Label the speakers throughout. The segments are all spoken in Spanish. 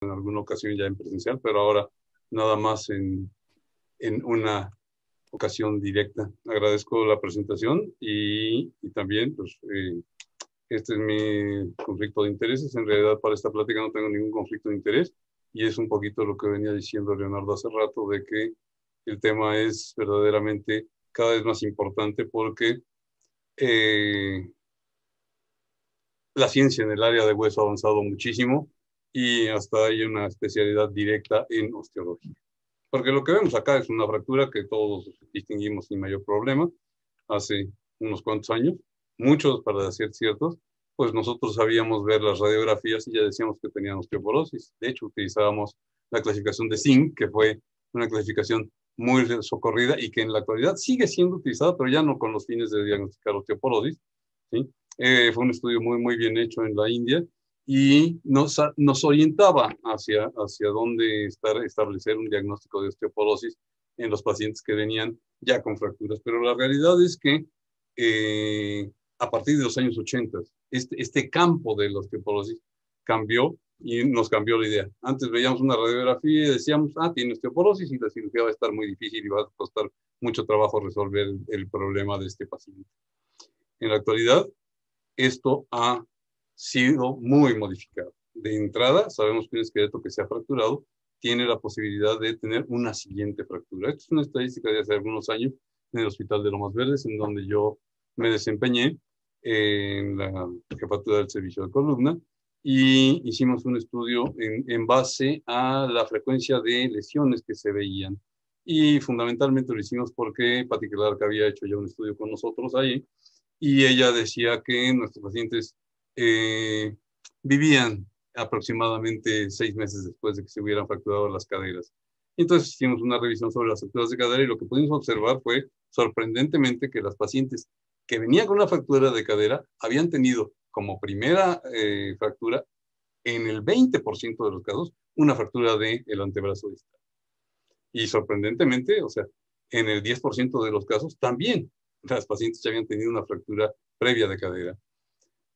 Speaker 1: en alguna ocasión ya en presencial, pero ahora nada más en una ocasión directa. Agradezco la presentación y también, pues, este es mi conflicto de intereses. En realidad, para esta plática no tengo ningún conflicto de interés y es un poquito lo que venía diciendo Leonardo hace rato, de que el tema es verdaderamente cada vez más importante porque la ciencia en el área de hueso ha avanzado muchísimo y hasta hay una especialidad directa en osteología. Porque lo que vemos acá es una fractura que todos distinguimos sin mayor problema hace unos cuantos años, muchos para ser ciertos, pues nosotros sabíamos ver las radiografías y ya decíamos que tenían osteoporosis. De hecho, utilizábamos la clasificación de Zinc, que fue una clasificación muy socorrida y que en la actualidad sigue siendo utilizada, pero ya no con los fines de diagnosticar osteoporosis, ¿sí? Fue un estudio muy bien hecho en la India y nos orientaba hacia dónde establecer un diagnóstico de osteoporosis en los pacientes que venían ya con fracturas. Pero la realidad es que a partir de los años 80, este campo de la osteoporosis cambió y nos cambió la idea. Antes veíamos una radiografía y decíamos, tiene osteoporosis y la cirugía va a estar muy difícil y va a costar mucho trabajo resolver el problema de este paciente. En la actualidad, esto ha sido muy modificado. De entrada, sabemos que un esqueleto que se ha fracturado tiene la posibilidad de tener una siguiente fractura. Esta es una estadística de hace algunos años en el Hospital de Lomas Verdes, en donde yo me desempeñé en la jefatura del servicio de columna y hicimos un estudio en base a la frecuencia de lesiones que se veían. Y fundamentalmente lo hicimos porque Pati Clark había hecho ya un estudio con nosotros ahí y ella decía que nuestros pacientes vivían aproximadamente 6 meses después de que se hubieran fracturado las caderas. Entonces hicimos una revisión sobre las fracturas de cadera y lo que pudimos observar fue sorprendentemente que las pacientes que venían con una fractura de cadera habían tenido como primera fractura en el 20% de los casos una fractura del antebrazo distal. Y sorprendentemente, o sea, en el 10% de los casos también las pacientes ya habían tenido una fractura previa de cadera.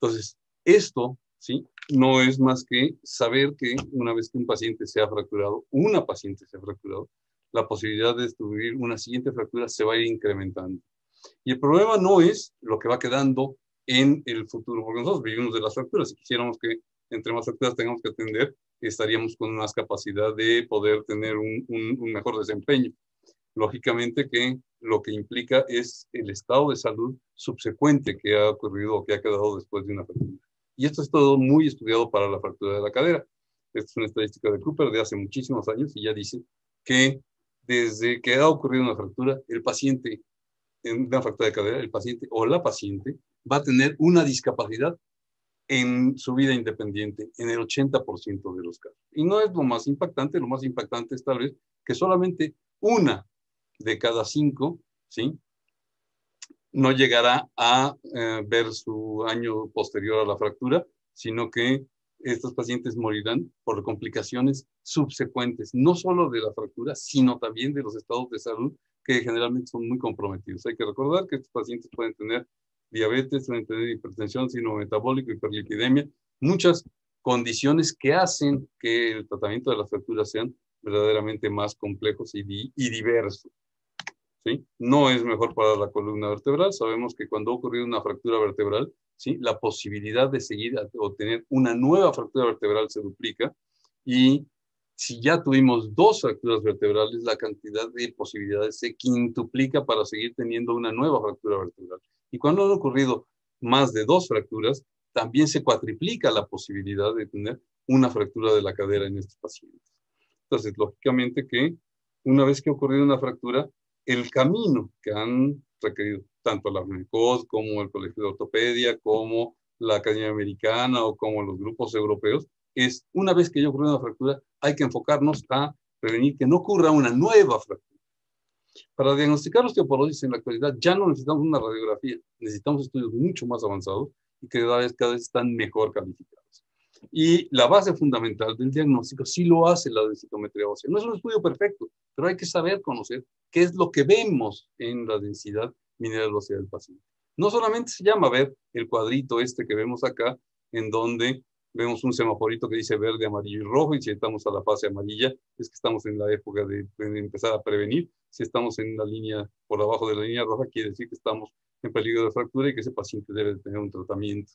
Speaker 1: Entonces, esto, ¿sí? No es más que saber que una vez que un paciente se ha fracturado, una paciente se ha fracturado, la posibilidad de descubrir una siguiente fractura se va a ir incrementando. Y el problema no es lo que va quedando en el futuro, porque nosotros vivimos de las fracturas. Si quisiéramos que entre más fracturas tengamos que atender, estaríamos con más capacidad de poder tener un mejor desempeño. Lógicamente que lo que implica es el estado de salud subsecuente que ha ocurrido o que ha quedado después de una fractura. Y esto es todo muy estudiado para la fractura de la cadera. Esta es una estadística de Cooper de hace muchísimos años y ya dice que desde que ha ocurrido una fractura, el paciente, en una fractura de cadera, el paciente o la paciente va a tener una discapacidad en su vida independiente, en el 80% de los casos. Y no es lo más impactante es tal vez que solamente una de cada 5, ¿sí? No llegará a ver su año posterior a la fractura, sino que estos pacientes morirán por complicaciones subsecuentes, no solo de la fractura, sino también de los estados de salud que generalmente son muy comprometidos. Hay que recordar que estos pacientes pueden tener diabetes, pueden tener hipertensión, síndrome metabólico, hiperlipidemia, muchas condiciones que hacen que el tratamiento de las fracturas sean verdaderamente más complejos y diversos. ¿Sí? No es mejor para la columna vertebral. Sabemos que cuando ha ocurrido una fractura vertebral, ¿sí? La posibilidad de seguir o tener una nueva fractura vertebral se duplica y si ya tuvimos 2 fracturas vertebrales, la cantidad de posibilidades se quintuplica para seguir teniendo una nueva fractura vertebral. Y cuando han ocurrido más de 2 fracturas, también se cuatriplica la posibilidad de tener una fractura de la cadera en estos pacientes. Entonces, lógicamente que una vez que ha ocurrido una fractura, el camino que han requerido tanto la FNECOS como el Colegio de Ortopedia, como la Academia Americana o como los grupos europeos, es una vez que haya ocurrido una fractura, hay que enfocarnos a prevenir que no ocurra una nueva fractura. Para diagnosticar osteoporosis en la actualidad ya no necesitamos una radiografía, necesitamos estudios mucho más avanzados y que cada vez están mejor calificados. Y la base fundamental del diagnóstico sí lo hace la densitometría ósea. No es un estudio perfecto, pero hay que saber conocer qué es lo que vemos en la densidad mineral ósea del paciente. No solamente se llama ver el cuadrito este que vemos acá, en donde vemos un semaforito que dice verde, amarillo y rojo, y si estamos a la fase amarilla, es que estamos en la época de empezar a prevenir. Si estamos en la línea, por abajo de la línea roja, quiere decir que estamos en peligro de fractura y que ese paciente debe tener un tratamiento.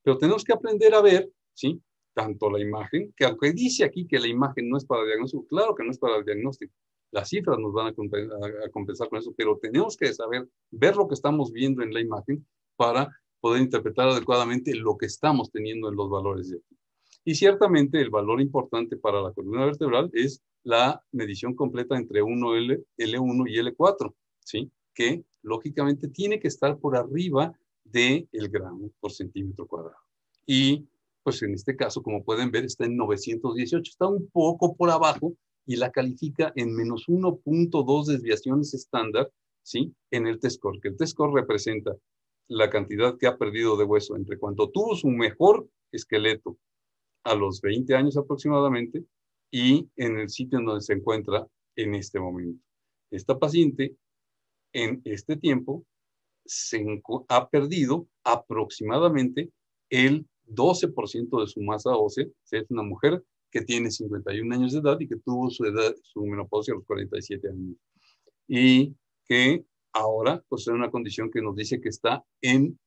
Speaker 1: Pero tenemos que aprender a ver, ¿sí? Tanto la imagen, que aunque dice aquí que la imagen no es para el diagnóstico, claro que no es para el diagnóstico. Las cifras nos van a compensar con eso, pero tenemos que saber ver lo que estamos viendo en la imagen para poder interpretar adecuadamente lo que estamos teniendo en los valores de aquí. Y ciertamente el valor importante para la columna vertebral es la medición completa entre L1 y L4, ¿sí? Que lógicamente tiene que estar por arriba del gramo por centímetro cuadrado. Y pues en este caso, como pueden ver, está en 918, está un poco por abajo y la califica en menos 1.2 desviaciones estándar, ¿sí? En el T-score, que el T-score representa la cantidad que ha perdido de hueso entre cuando tuvo su mejor esqueleto a los 20 años aproximadamente y en el sitio en donde se encuentra en este momento. Esta paciente en este tiempo ha perdido aproximadamente el 12% de su masa ósea. Es una mujer que tiene 51 años de edad y que tuvo su menopausia a los 47 años. Y que ahora pues es una condición que nos dice que está en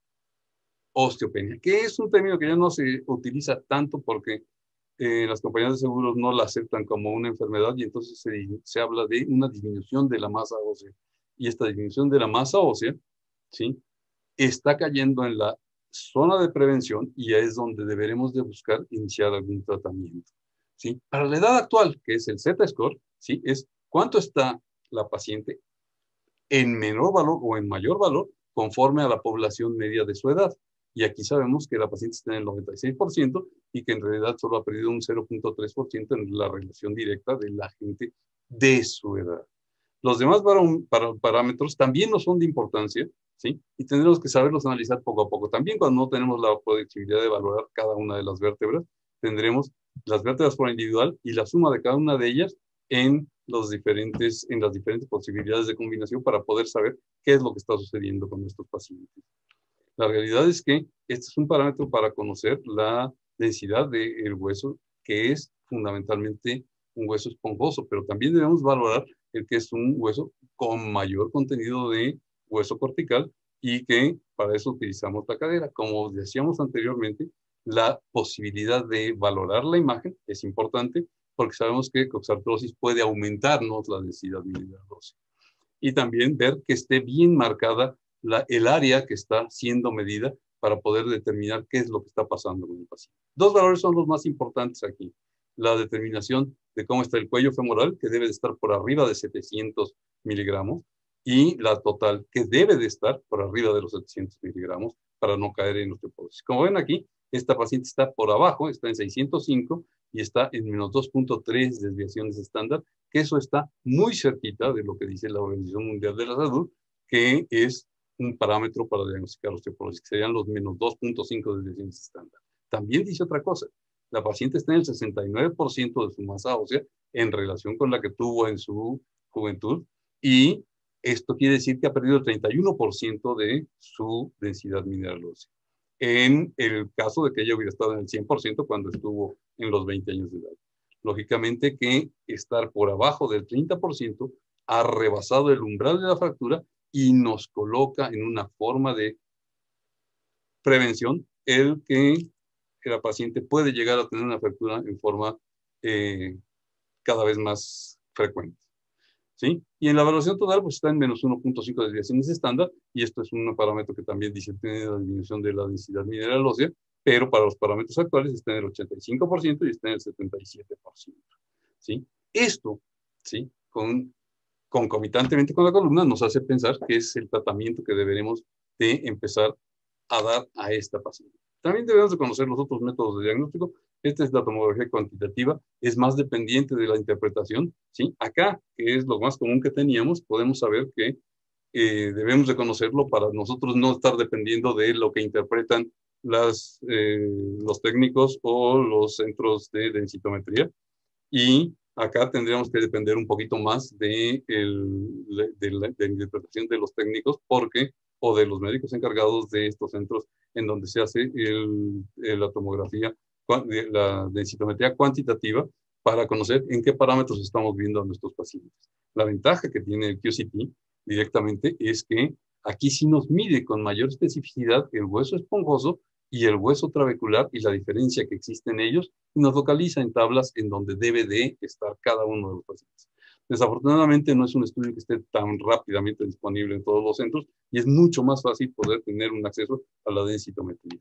Speaker 1: osteopenia, que es un término que ya no se utiliza tanto porque las compañías de seguros no la aceptan como una enfermedad y entonces se habla de una disminución de la masa ósea. Y esta disminución de la masa ósea, ¿sí? Está cayendo en la zona de prevención y es donde deberemos de buscar iniciar algún tratamiento, ¿sí? Para la edad actual, que es el Z-score, ¿sí? Es cuánto está la paciente en menor valor o en mayor valor conforme a la población media de su edad. Y aquí sabemos que la paciente está en el 96% y que en realidad solo ha perdido un 0.3% en la relación directa de la gente de su edad. Los demás parámetros también no son de importancia, ¿sí? Y tendremos que saberlos analizar poco a poco. También cuando no tenemos la posibilidad de valorar cada una de las vértebras, tendremos las vértebras por individual y la suma de cada una de ellas en las diferentes posibilidades de combinación para poder saber qué es lo que está sucediendo con estos pacientes. La realidad es que este es un parámetro para conocer la densidad del hueso, que es fundamentalmente un hueso esponjoso, pero también debemos valorar el que es un hueso con mayor contenido de hueso cortical y que para eso utilizamos la cadera. Como decíamos anteriormente, la posibilidad de valorar la imagen es importante porque sabemos que coxartrosis puede aumentarnos la densidad mineral ósea. Y también ver que esté bien marcada el área que está siendo medida para poder determinar qué es lo que está pasando con el paciente. Dos valores son los más importantes aquí. La determinación de cómo está el cuello femoral, que debe de estar por arriba de 700 miligramos, y la total, que debe de estar por arriba de los 700 miligramos para no caer en osteoporosis. Como ven aquí, esta paciente está por abajo, está en 605 y está en menos 2.3 desviaciones estándar, que eso está muy cerquita de lo que dice la Organización Mundial de la Salud, que es un parámetro para diagnosticar osteoporosis, que serían los menos 2.5 desviaciones estándar. También dice otra cosa, la paciente está en el 69% de su masa ósea en relación con la que tuvo en su juventud y esto quiere decir que ha perdido el 31% de su densidad mineral ósea. En el caso de que ella hubiera estado en el 100% cuando estuvo en los 20 años de edad. Lógicamente que estar por abajo del 30% ha rebasado el umbral de la fractura y nos coloca en una forma de prevención el que la paciente puede llegar a tener una fractura en forma cada vez más frecuente. ¿Sí? Y en la evaluación total pues está en menos 1.5 desviaciones estándar y esto es un parámetro que también dice tiene la disminución de la densidad mineral ósea, pero para los parámetros actuales está en el 85% y está en el 77%. ¿Sí? Esto, ¿sí? Concomitantemente con la columna nos hace pensar que es el tratamiento que deberemos de empezar a dar a esta paciente. También debemos de conocer los otros métodos de diagnóstico. Esta es la tomografía cuantitativa, es más dependiente de la interpretación, ¿sí? Acá, que es lo más común que teníamos, podemos saber que debemos de conocerlo para nosotros no estar dependiendo de lo que interpretan los técnicos o los centros de densitometría. Y acá tendríamos que depender un poquito más de la interpretación de los técnicos o de los médicos encargados de estos centros en donde se hace la tomografía la densitometría cuantitativa para conocer en qué parámetros estamos viendo a nuestros pacientes. La ventaja que tiene el QCT directamente es que aquí sí nos mide con mayor especificidad el hueso esponjoso y el hueso trabecular y la diferencia que existe en ellos, y nos localiza en tablas en donde debe de estar cada uno de los pacientes. Desafortunadamente no es un estudio que esté tan rápidamente disponible en todos los centros y es mucho más fácil poder tener un acceso a la densitometría.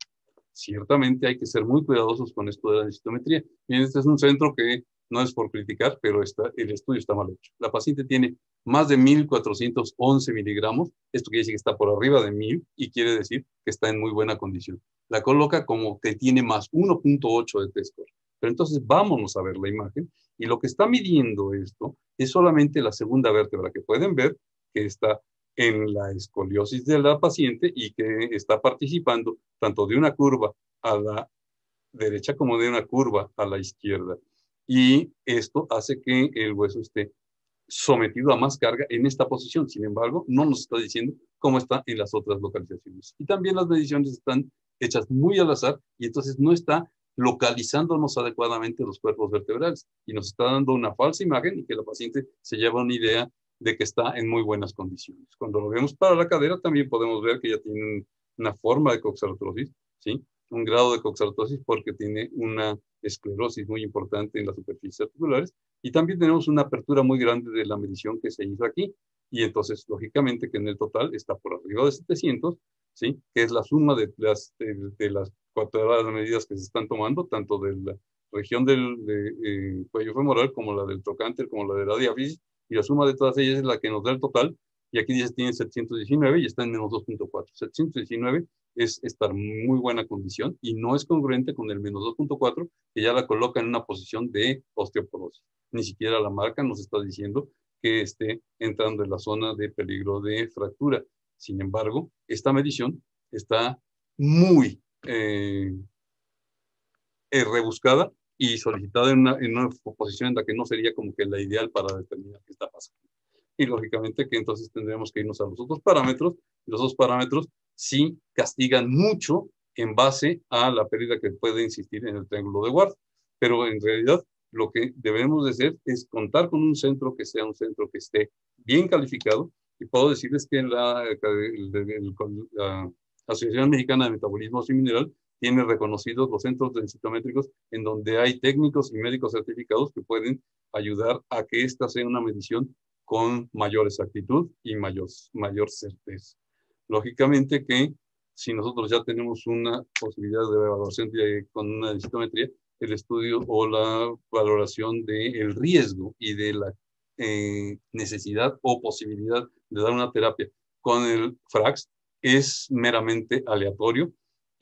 Speaker 1: Ciertamente hay que ser muy cuidadosos con esto de la densitometría. Bien, este es un centro que no es por criticar, pero el estudio está mal hecho. La paciente tiene más de 1.411 miligramos. Esto quiere decir que está por arriba de 1.000 y quiere decir que está en muy buena condición. La coloca como que tiene más 1.8 de T-score. Pero entonces vámonos a ver la imagen y lo que está midiendo esto es solamente la segunda vértebra que pueden ver que está en la escoliosis de la paciente y que está participando tanto de una curva a la derecha como de una curva a la izquierda. Y esto hace que el hueso esté sometido a más carga en esta posición. Sin embargo, no nos está diciendo cómo está en las otras localizaciones. Y también las mediciones están hechas muy al azar y entonces no está localizándonos adecuadamente los cuerpos vertebrales y nos está dando una falsa imagen y que la paciente se lleva una idea de que está en muy buenas condiciones. Cuando lo vemos para la cadera también podemos ver que ya tiene una forma de coxartrosis, ¿sí? Un grado de coxartrosis porque tiene una esclerosis muy importante en las superficies articulares y también tenemos una apertura muy grande de la medición que se hizo aquí y entonces lógicamente que en el total está por arriba de 700, ¿sí? Que es la suma de las cuadradas de medidas que se están tomando, tanto de la región del cuello femoral como la del trocánter, como la de la diáfisis, y la suma de todas ellas es la que nos da el total, y aquí dice tiene 719 y está en menos 2.4. 719 es estar en muy buena condición y no es congruente con el menos 2.4 que ya la coloca en una posición de osteoporosis. Ni siquiera la marca nos está diciendo que esté entrando en la zona de peligro de fractura. Sin embargo, esta medición está muy rebuscada y solicitada en una posición en la que no sería como que la ideal para determinar qué está pasando. Y lógicamente que entonces tendremos que irnos a los otros parámetros. Los dos parámetros sí castigan mucho en base a la pérdida que puede existir en el triángulo de Ward. Pero en realidad lo que debemos de hacer es contar con un centro que sea un centro que esté bien calificado. Y puedo decirles que la Asociación Mexicana de Metabolismo y Mineral tiene reconocidos los centros densitométricos en donde hay técnicos y médicos certificados que pueden ayudar a que esta sea una medición con mayor exactitud y mayor certeza. Lógicamente que si nosotros ya tenemos una posibilidad de evaluación con una densitometría, el estudio o la valoración del riesgo y de la necesidad o posibilidad de dar una terapia con el FRAX es meramente aleatorio.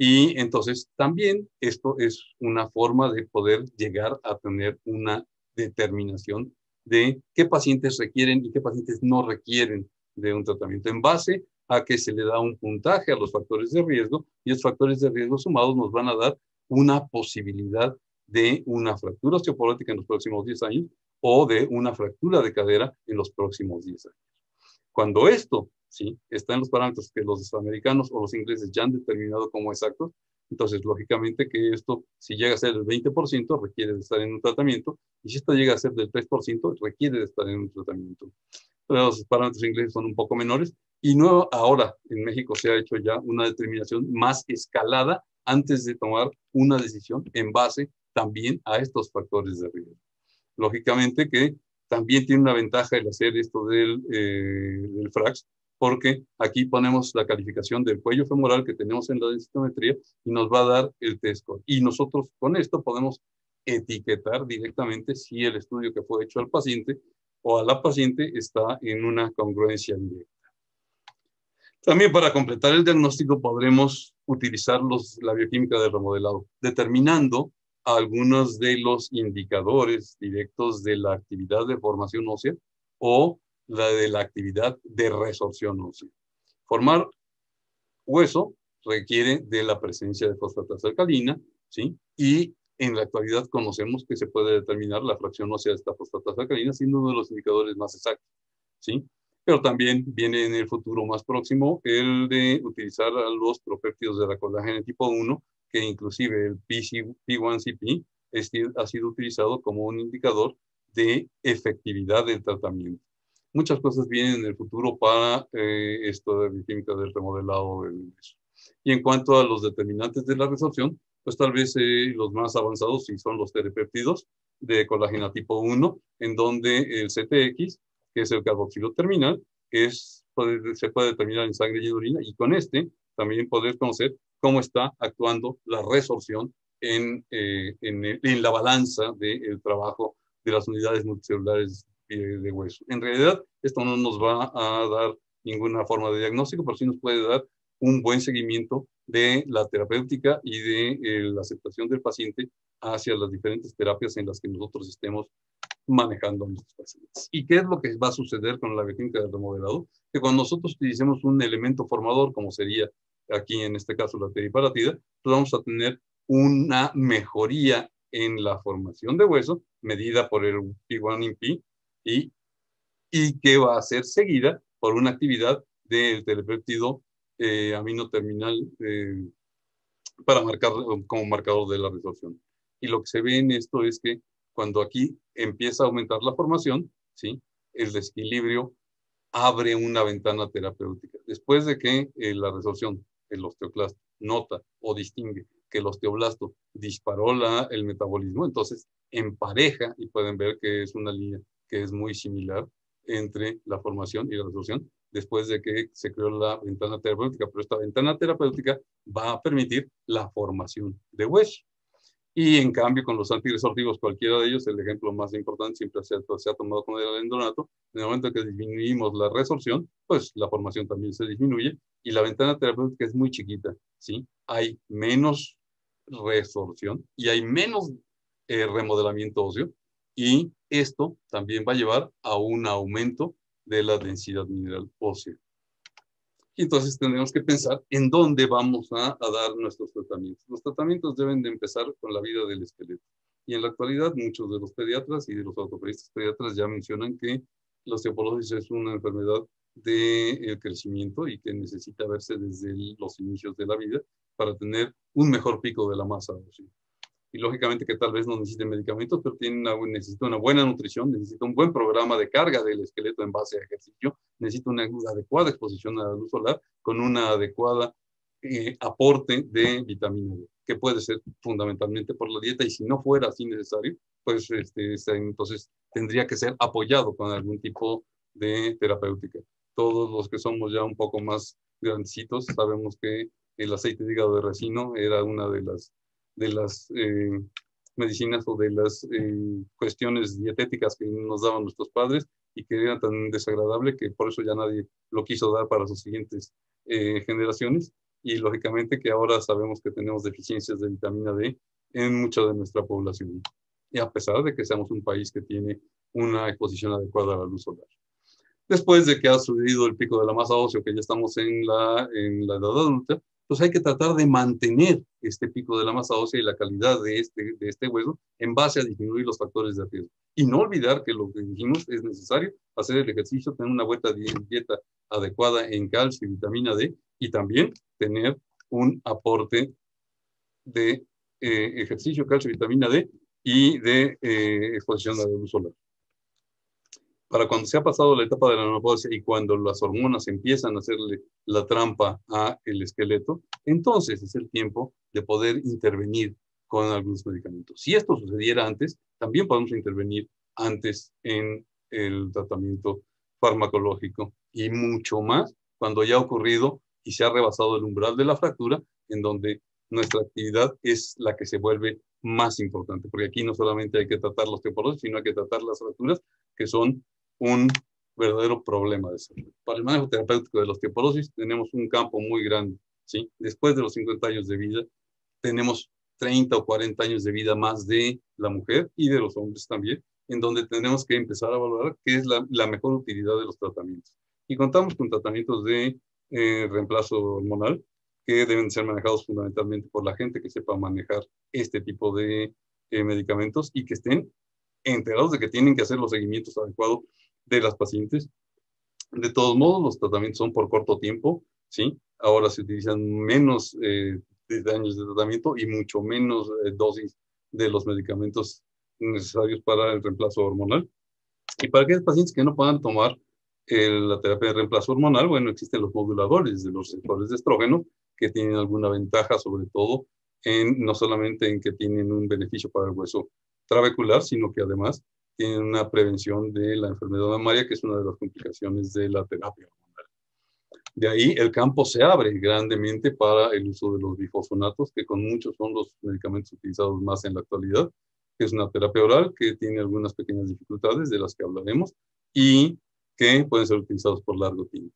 Speaker 1: Y entonces también esto es una forma de poder llegar a tener una determinación de qué pacientes requieren y qué pacientes no requieren de un tratamiento en base a que se le da un puntaje a los factores de riesgo y los factores de riesgo sumados nos van a dar una posibilidad de una fractura osteoporótica en los próximos 10 años o de una fractura de cadera en los próximos 10 años. Cuando esto ¿sí? Está en los parámetros que los americanos o los ingleses ya han determinado como exactos, entonces lógicamente que esto, si llega a ser del 20%, requiere de estar en un tratamiento, y si esto llega a ser del 3%, requiere de estar en un tratamiento. Pero los parámetros ingleses son un poco menores, y no ahora en México se ha hecho ya una determinación más escalada antes de tomar una decisión en base también a estos factores de riesgo. Lógicamente que también tiene una ventaja el hacer esto del FRAX, porque aquí ponemos la calificación del cuello femoral que tenemos en la densitometría y nos va a dar el T-score. Y nosotros con esto podemos etiquetar directamente si el estudio que fue hecho al paciente o a la paciente está en una congruencia directa. También para completar el diagnóstico podremos utilizar la bioquímica del remodelado, determinando algunos de los indicadores directos de la actividad de formación ósea o la de la actividad de resorción ósea. Formar hueso requiere de la presencia de fosfatasa alcalina, ¿sí? Y en la actualidad conocemos que se puede determinar la fracción ósea de esta fosfatasa alcalina siendo uno de los indicadores más exactos, ¿sí? Pero también viene en el futuro más próximo el de utilizar a los propéptidos de la colágena tipo 1 que inclusive el P1CP ha sido utilizado como un indicador de efectividad del tratamiento. Muchas cosas vienen en el futuro para esto de bioquímica del remodelado del hueso. Y en cuanto a los determinantes de la resorción, pues tal vez los más avanzados sí son los terapéptidos de colágeno tipo 1, en donde el CTX, que es el carboxilo terminal, se puede determinar en sangre y en orina, y con este también poder conocer cómo está actuando la resorción en la balanza del trabajo de las unidades multicelulares de hueso. En realidad, esto no nos va a dar ninguna forma de diagnóstico, pero sí nos puede dar un buen seguimiento de la terapéutica y de la aceptación del paciente hacia las diferentes terapias en las que nosotros estemos manejando a nuestros pacientes. ¿Y qué es lo que va a suceder con la bioquímica del remodelado? Que cuando nosotros utilicemos un elemento formador, como sería aquí en este caso la teriparatida, pues vamos a tener una mejoría en la formación de hueso, medida por el P1NP, y que va a ser seguida por una actividad del terapéptido amino terminal para marcar como marcador de la resorción. Y lo que se ve en esto es que cuando aquí empieza a aumentar la formación, ¿sí?, el desequilibrio abre una ventana terapéutica. Después de que la resorción, el osteoclasto, nota o distingue que el osteoblasto disparó el metabolismo, entonces empareja, y pueden ver que es una línea que es muy similar entre la formación y la resorción, después de que se creó la ventana terapéutica. Pero esta ventana terapéutica va a permitir la formación de hueso. Y en cambio, con los antirresortivos, cualquiera de ellos, el ejemplo más importante siempre se ha tomado con el alendronato. En el momento que disminuimos la resorción, pues la formación también se disminuye y la ventana terapéutica es muy chiquita, ¿sí? Hay menos resorción y hay menos remodelamiento óseo, y esto también va a llevar a un aumento de la densidad mineral ósea. Y entonces tendremos que pensar en dónde vamos a dar nuestros tratamientos. Los tratamientos deben de empezar con la vida del esqueleto. Y en la actualidad, muchos de los pediatras y de los ortopedistas pediatras ya mencionan que la osteoporosis es una enfermedad del crecimiento y que necesita verse desde los inicios de la vida para tener un mejor pico de la masa ósea. Y lógicamente que tal vez no necesite medicamentos, pero necesita una buena nutrición, necesita un buen programa de carga del esqueleto en base a ejercicio, necesita una adecuada exposición a la luz solar con una adecuada aporte de vitamina D, que puede ser fundamentalmente por la dieta, y si no fuera así necesario, pues entonces tendría que ser apoyado con algún tipo de terapéutica. Todos los que somos ya un poco más grandecitos sabemos que el aceite de hígado de ricino era una de las medicinas o de las cuestiones dietéticas que nos daban nuestros padres, y que era tan desagradable que por eso ya nadie lo quiso dar para sus siguientes generaciones. Y lógicamente que ahora sabemos que tenemos deficiencias de vitamina D en mucha de nuestra población, y a pesar de que seamos un país que tiene una exposición adecuada a la luz solar. Después de que ha subido el pico de la masa ósea, que ya estamos en la edad adulta, pues hay que tratar de mantener este pico de la masa ósea y la calidad de este hueso en base a disminuir los factores de riesgo. Y no olvidar que lo que dijimos es necesario hacer el ejercicio, tener una buena dieta adecuada en calcio y vitamina D, y también tener un aporte de ejercicio, calcio, vitamina D y de exposición a la luz solar. Para cuando se ha pasado la etapa de la menopausia y cuando las hormonas empiezan a hacerle la trampa al esqueleto, entonces es el tiempo de poder intervenir con algunos medicamentos. Si esto sucediera antes, también podemos intervenir antes en el tratamiento farmacológico, y mucho más cuando ya ha ocurrido y se ha rebasado el umbral de la fractura, en donde nuestra actividad es la que se vuelve más importante, porque aquí no solamente hay que tratar la osteoporosis, sino hay que tratar las fracturas, que son un verdadero problema de salud. Para el manejo terapéutico de la osteoporosis tenemos un campo muy grande, ¿sí? Después de los 50 años de vida, tenemos 30 o 40 años de vida más de la mujer y de los hombres también, en donde tenemos que empezar a valorar qué es la mejor utilidad de los tratamientos. Y contamos con tratamientos de reemplazo hormonal, que deben ser manejados fundamentalmente por la gente que sepa manejar este tipo de medicamentos, y que estén enterados de que tienen que hacer los seguimientos adecuados de las pacientes. De todos modos, los tratamientos son por corto tiempo, ¿sí? Ahora se utilizan menos de años de tratamiento y mucho menos dosis de los medicamentos necesarios para el reemplazo hormonal. Y para aquellos pacientes que no puedan tomar la terapia de reemplazo hormonal, bueno, existen los moduladores de los receptores de estrógeno que tienen alguna ventaja, sobre todo no solamente en que tienen un beneficio para el hueso trabecular, sino que además tienen una prevención de la enfermedad mamaria, que es una de las complicaciones de la terapia hormonal. De ahí el campo se abre grandemente para el uso de los bifosfonatos, que con muchos son los medicamentos utilizados más en la actualidad, que es una terapia oral que tiene algunas pequeñas dificultades de las que hablaremos y que pueden ser utilizados por largo tiempo.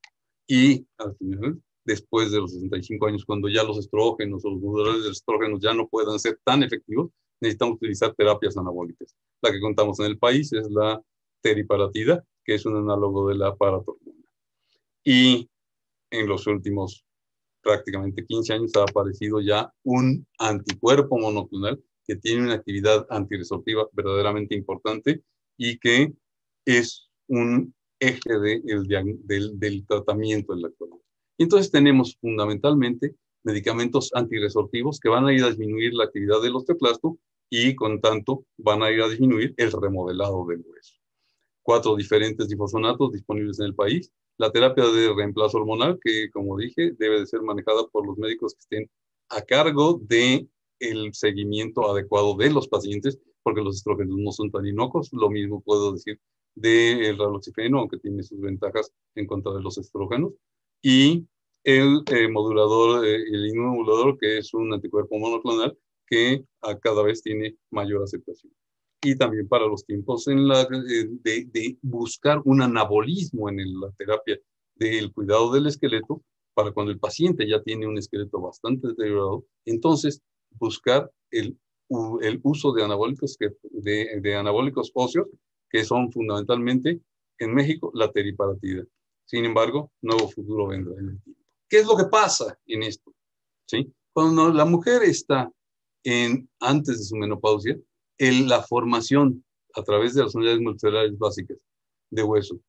Speaker 1: Y al final, después de los 65 años, cuando ya los estrógenos o los moduladores de estrógenos ya no puedan ser tan efectivos, necesitamos utilizar terapias anabólicas. La que contamos en el país es la teriparatida, que es un análogo de la paratormona. Y en los últimos prácticamente 15 años ha aparecido ya un anticuerpo monoclonal que tiene una actividad antirresortiva verdaderamente importante y que es un eje del tratamiento en la actualidad. Y entonces tenemos fundamentalmente medicamentos antirresortivos que van a ir a disminuir la actividad del osteoclasto y con tanto van a ir a disminuir el remodelado del hueso. 4 diferentes difosfonatos disponibles en el país. La terapia de reemplazo hormonal, que como dije, debe de ser manejada por los médicos que estén a cargo del seguimiento adecuado de los pacientes, porque los estrógenos no son tan inocuos. Lo mismo puedo decir del raloxifeno, aunque tiene sus ventajas en contra de los estrógenos. Y el modulador, el inmunomodulador, que es un anticuerpo monoclonal que cada vez tiene mayor aceptación. Y también para los tiempos de buscar un anabolismo en la terapia del cuidado del esqueleto, para cuando el paciente ya tiene un esqueleto bastante deteriorado, entonces buscar el uso de anabólicos, de anabólicos óseos, que son fundamentalmente en México la teriparatida. Sin embargo, nuevo futuro vendrá en el tiempo. ¿Qué es lo que pasa en esto? ¿Sí? Cuando la mujer está antes de su menopausia, la formación a través de las unidades multicelulares básicas de hueso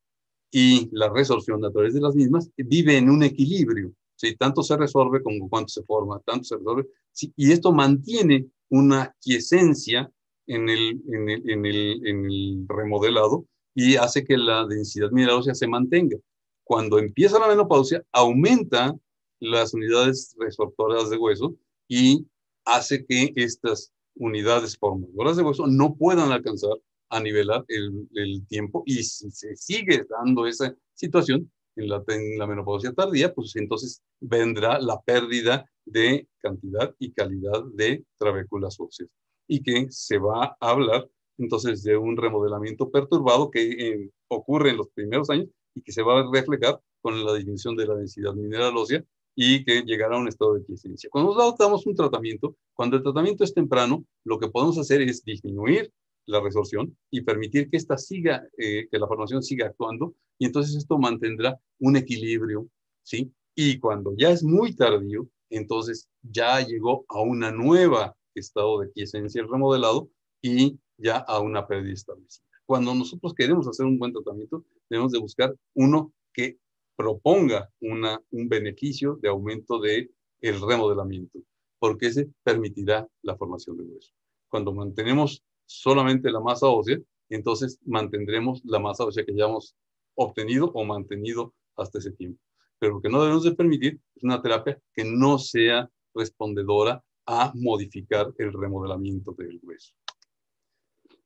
Speaker 1: y la resorción a través de las mismas vive en un equilibrio. ¿Sí? Tanto se resorbe como cuánto se forma, tanto se resorbe. ¿Sí? Y esto mantiene una quiesencia en el remodelado y hace que la densidad mineral ósea se mantenga. Cuando empieza la menopausia, aumenta las unidades resortoras de hueso y hace que estas unidades formadoras de hueso no puedan alcanzar a nivelar el tiempo, y si se sigue dando esa situación en la menopausia tardía, pues entonces vendrá la pérdida de cantidad y calidad de trabéculas óseas y que se va a hablar entonces de un remodelamiento perturbado que ocurre en los primeros años y que se va a reflejar con la disminución de la densidad mineral ósea y que llegará a un estado de quiesencia. Cuando nos damos un tratamiento, cuando el tratamiento es temprano, lo que podemos hacer es disminuir la resorción y permitir que esta siga, que la formación siga actuando, y entonces esto mantendrá un equilibrio, ¿sí? Y cuando ya es muy tardío, entonces ya llegó a una nueva estado de quiesencia el remodelado y ya a una pérdida establecida. Cuando nosotros queremos hacer un buen tratamiento, debemos de buscar uno que proponga un beneficio de aumento del remodelamiento, porque ese permitirá la formación de hueso. Cuando mantenemos solamente la masa ósea, entonces mantendremos la masa ósea que ya hemos obtenido o mantenido hasta ese tiempo. Pero lo que no debemos de permitir es una terapia que no sea respondedora a modificar el remodelamiento del hueso.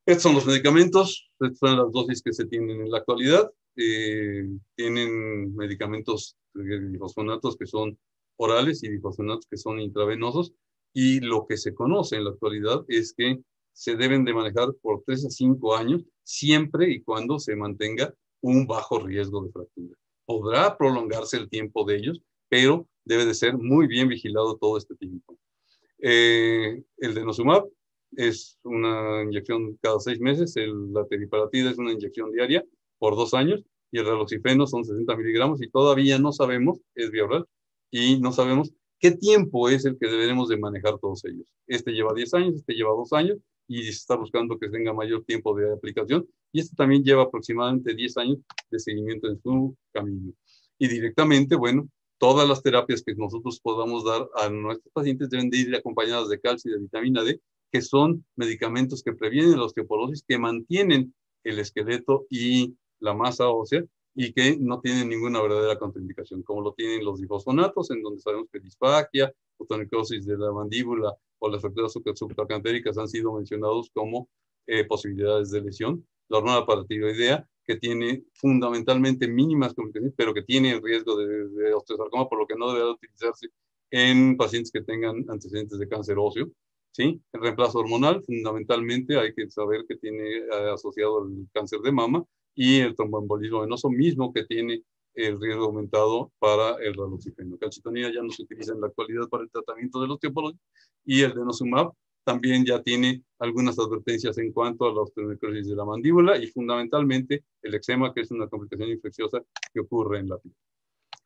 Speaker 1: Estos son los medicamentos, estas son las dosis que se tienen en la actualidad. Tienen medicamentos bifosfonatos que son orales y bifosfonatos que son intravenosos, y lo que se conoce en la actualidad es que se deben de manejar por 3 a 5 años, siempre y cuando se mantenga un bajo riesgo de fractura. Podrá prolongarse el tiempo de ellos, pero debe de ser muy bien vigilado todo este tiempo. El denosumab es una inyección cada 6 meses, la teriparatida es una inyección diaria por 2 años, y el raloxifeno son 60 miligramos, y todavía no sabemos, es vía oral, y no sabemos qué tiempo es el que deberemos de manejar todos ellos. Este lleva 10 años, este lleva 2 años, y se está buscando que tenga mayor tiempo de aplicación, y este también lleva aproximadamente 10 años de seguimiento en su camino. Y directamente, bueno, todas las terapias que nosotros podamos dar a nuestros pacientes deben de ir acompañadas de calcio y de vitamina D, que son medicamentos que previenen la osteoporosis, que mantienen el esqueleto y la masa ósea y que no tienen ninguna verdadera contraindicación, como lo tienen los difosfonatos, en donde sabemos que disfagia, otonecrosis de la mandíbula o las fracturas subtrocantéricas han sido mencionados como posibilidades de lesión. La hormona paratiroidea, que tiene fundamentalmente mínimas complicaciones, pero que tiene el riesgo de osteosarcoma, por lo que no debe utilizarse en pacientes que tengan antecedentes de cáncer óseo. ¿Sí? El reemplazo hormonal, fundamentalmente, hay que saber que tiene asociado el cáncer de mama y el tromboembolismo venoso mismo, que tiene el riesgo aumentado para el raloxifeno. Calcitonina ya no se utiliza en la actualidad para el tratamiento de la osteoporosis, y el denosumab también ya tiene algunas advertencias en cuanto a la osteonecrosis de la mandíbula y fundamentalmente el eczema, que es una complicación infecciosa que ocurre en la piel.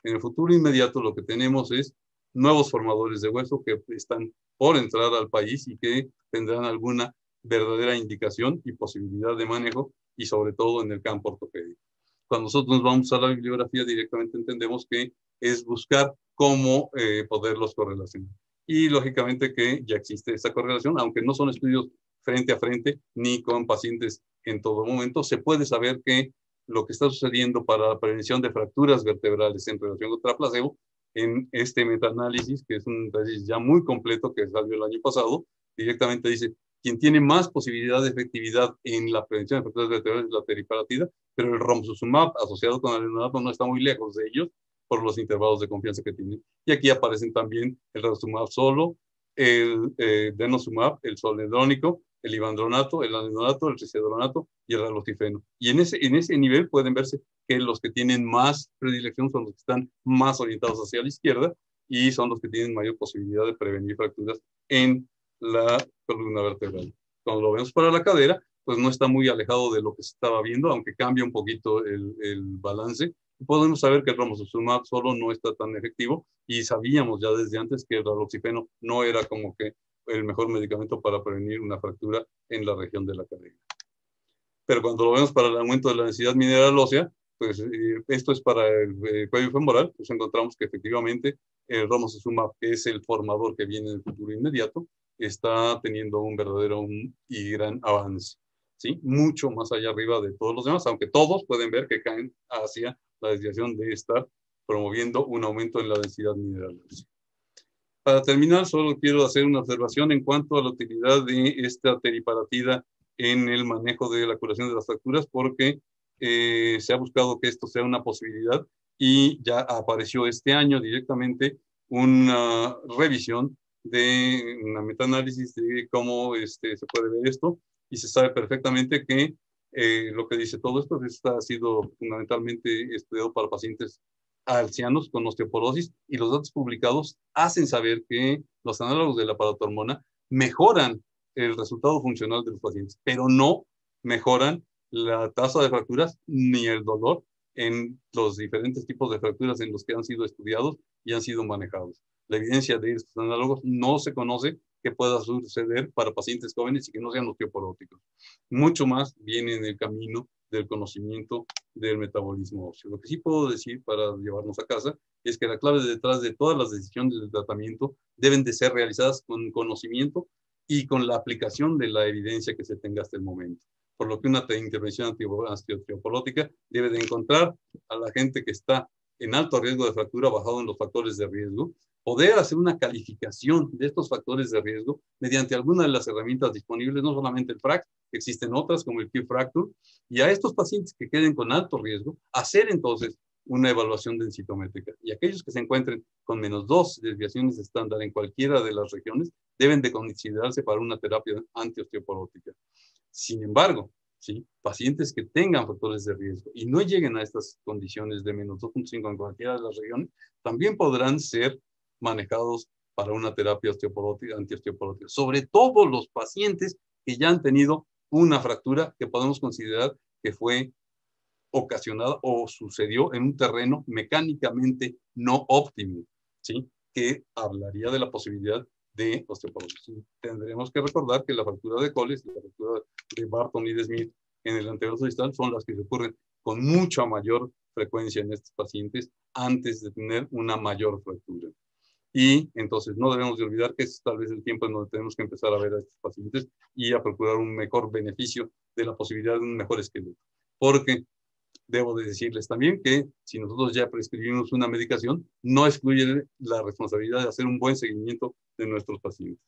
Speaker 1: En el futuro inmediato lo que tenemos es nuevos formadores de hueso que están por entrar al país y que tendrán alguna verdadera indicación y posibilidad de manejo, y sobre todo en el campo ortopédico. Cuando nosotros nos vamos a la bibliografía, directamente entendemos que es buscar cómo poderlos correlacionar. Y lógicamente que ya existe esa correlación, aunque no son estudios frente a frente ni con pacientes en todo momento, se puede saber que lo que está sucediendo para la prevención de fracturas vertebrales en relación contra placebo, en este metaanálisis, que es un análisis ya muy completo que salió el año pasado, directamente dice, quien tiene más posibilidad de efectividad en la prevención de fracturas vertebrales es la teriparatida, pero el romosozumab asociado con el lenonato no está muy lejos de ellos por los intervalos de confianza que tienen. Y aquí aparecen también el rosumab solo, el denosumab, el zoledrónico, el ivandronato, el alendronato, el risedronato y el raloxifeno. Y en ese nivel pueden verse que los que tienen más predilección son los que están más orientados hacia la izquierda y son los que tienen mayor posibilidad de prevenir fracturas en la columna vertebral. Cuando lo vemos para la cadera, pues no está muy alejado de lo que se estaba viendo, aunque cambia un poquito el balance. Podemos saber que el romosozumab solo no está tan efectivo, y sabíamos ya desde antes que el raloxifeno no era como que el mejor medicamento para prevenir una fractura en la región de la cadera. Pero cuando lo vemos para el aumento de la densidad mineral ósea, pues esto es para el cuello femoral, pues encontramos que efectivamente el romosozumab, que es el formador que viene en el futuro inmediato, está teniendo un verdadero y gran avance, ¿sí? Mucho más allá arriba de todos los demás, aunque todos pueden ver que caen hacia la desviación de estar promoviendo un aumento en la densidad mineral ósea. Para terminar, solo quiero hacer una observación en cuanto a la utilidad de esta teriparatida en el manejo de la curación de las fracturas, porque se ha buscado que esto sea una posibilidad y ya apareció este año directamente una revisión de una metaanálisis de cómo se puede ver esto, y se sabe perfectamente que lo que dice todo esto ha sido fundamentalmente estudiado para pacientes ancianos con osteoporosis, y los datos publicados hacen saber que los análogos de la paratormona mejoran el resultado funcional de los pacientes, pero no mejoran la tasa de fracturas ni el dolor en los diferentes tipos de fracturas en los que han sido estudiados y han sido manejados. La evidencia de estos análogos no se conoce que pueda suceder para pacientes jóvenes y que no sean osteoporóticos. Mucho más viene en el camino del conocimiento del metabolismo óseo. Lo que sí puedo decir para llevarnos a casa es que la clave detrás de todas las decisiones del tratamiento deben de ser realizadas con conocimiento y con la aplicación de la evidencia que se tenga hasta el momento. Por lo que una intervención antiosteoporótica debe de encontrar a la gente que está en alto riesgo de fractura basado en los factores de riesgo, poder hacer una calificación de estos factores de riesgo mediante alguna de las herramientas disponibles, no solamente el FRAX, existen otras como el Q-Fracture, y a estos pacientes que queden con alto riesgo, hacer entonces una evaluación densitométrica. Y aquellos que se encuentren con -2 desviaciones estándar en cualquiera de las regiones deben de considerarse para una terapia antiosteoporótica. Sin embargo, ¿sí?, pacientes que tengan factores de riesgo y no lleguen a estas condiciones de -2.5 en cualquiera de las regiones, también podrán ser manejados para una terapia osteoporótica, antiosteoporótica. Sobre todo los pacientes que ya han tenido una fractura que podemos considerar que fue ocasionada o sucedió en un terreno mecánicamente no óptimo, ¿sí?, que hablaría de la posibilidad de osteoporosis. Tendremos que recordar que la fractura de Colles, la fractura de Barton y de Smith, en el antebrazo distal son las que ocurren con mucha mayor frecuencia en estos pacientes antes de tener una mayor fractura. Y entonces no debemos de olvidar que es tal vez el tiempo en donde tenemos que empezar a ver a estos pacientes y a procurar un mejor beneficio de la posibilidad de un mejor esqueleto. Porque debo de decirles también que si nosotros ya prescribimos una medicación, no excluye la responsabilidad de hacer un buen seguimiento de nuestros pacientes.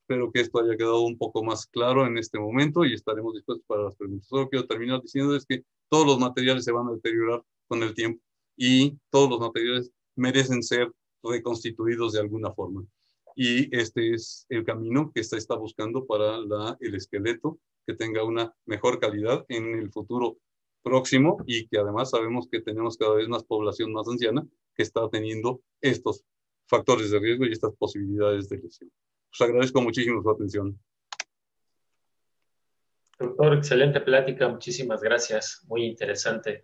Speaker 1: Espero que esto haya quedado un poco más claro en este momento y estaremos dispuestos para las preguntas. Solo quiero terminar diciendo es que todos los materiales se van a deteriorar con el tiempo y todos los materiales merecen ser reconstituidos de alguna forma. Y este es el camino que se está buscando para el esqueleto, que tenga una mejor calidad en el futuro próximo y que además sabemos que tenemos cada vez más población más anciana que está teniendo estos factores de riesgo y estas posibilidades de lesión. Pues agradezco muchísimo su atención.
Speaker 2: Doctor, excelente plática, muchísimas gracias, muy interesante.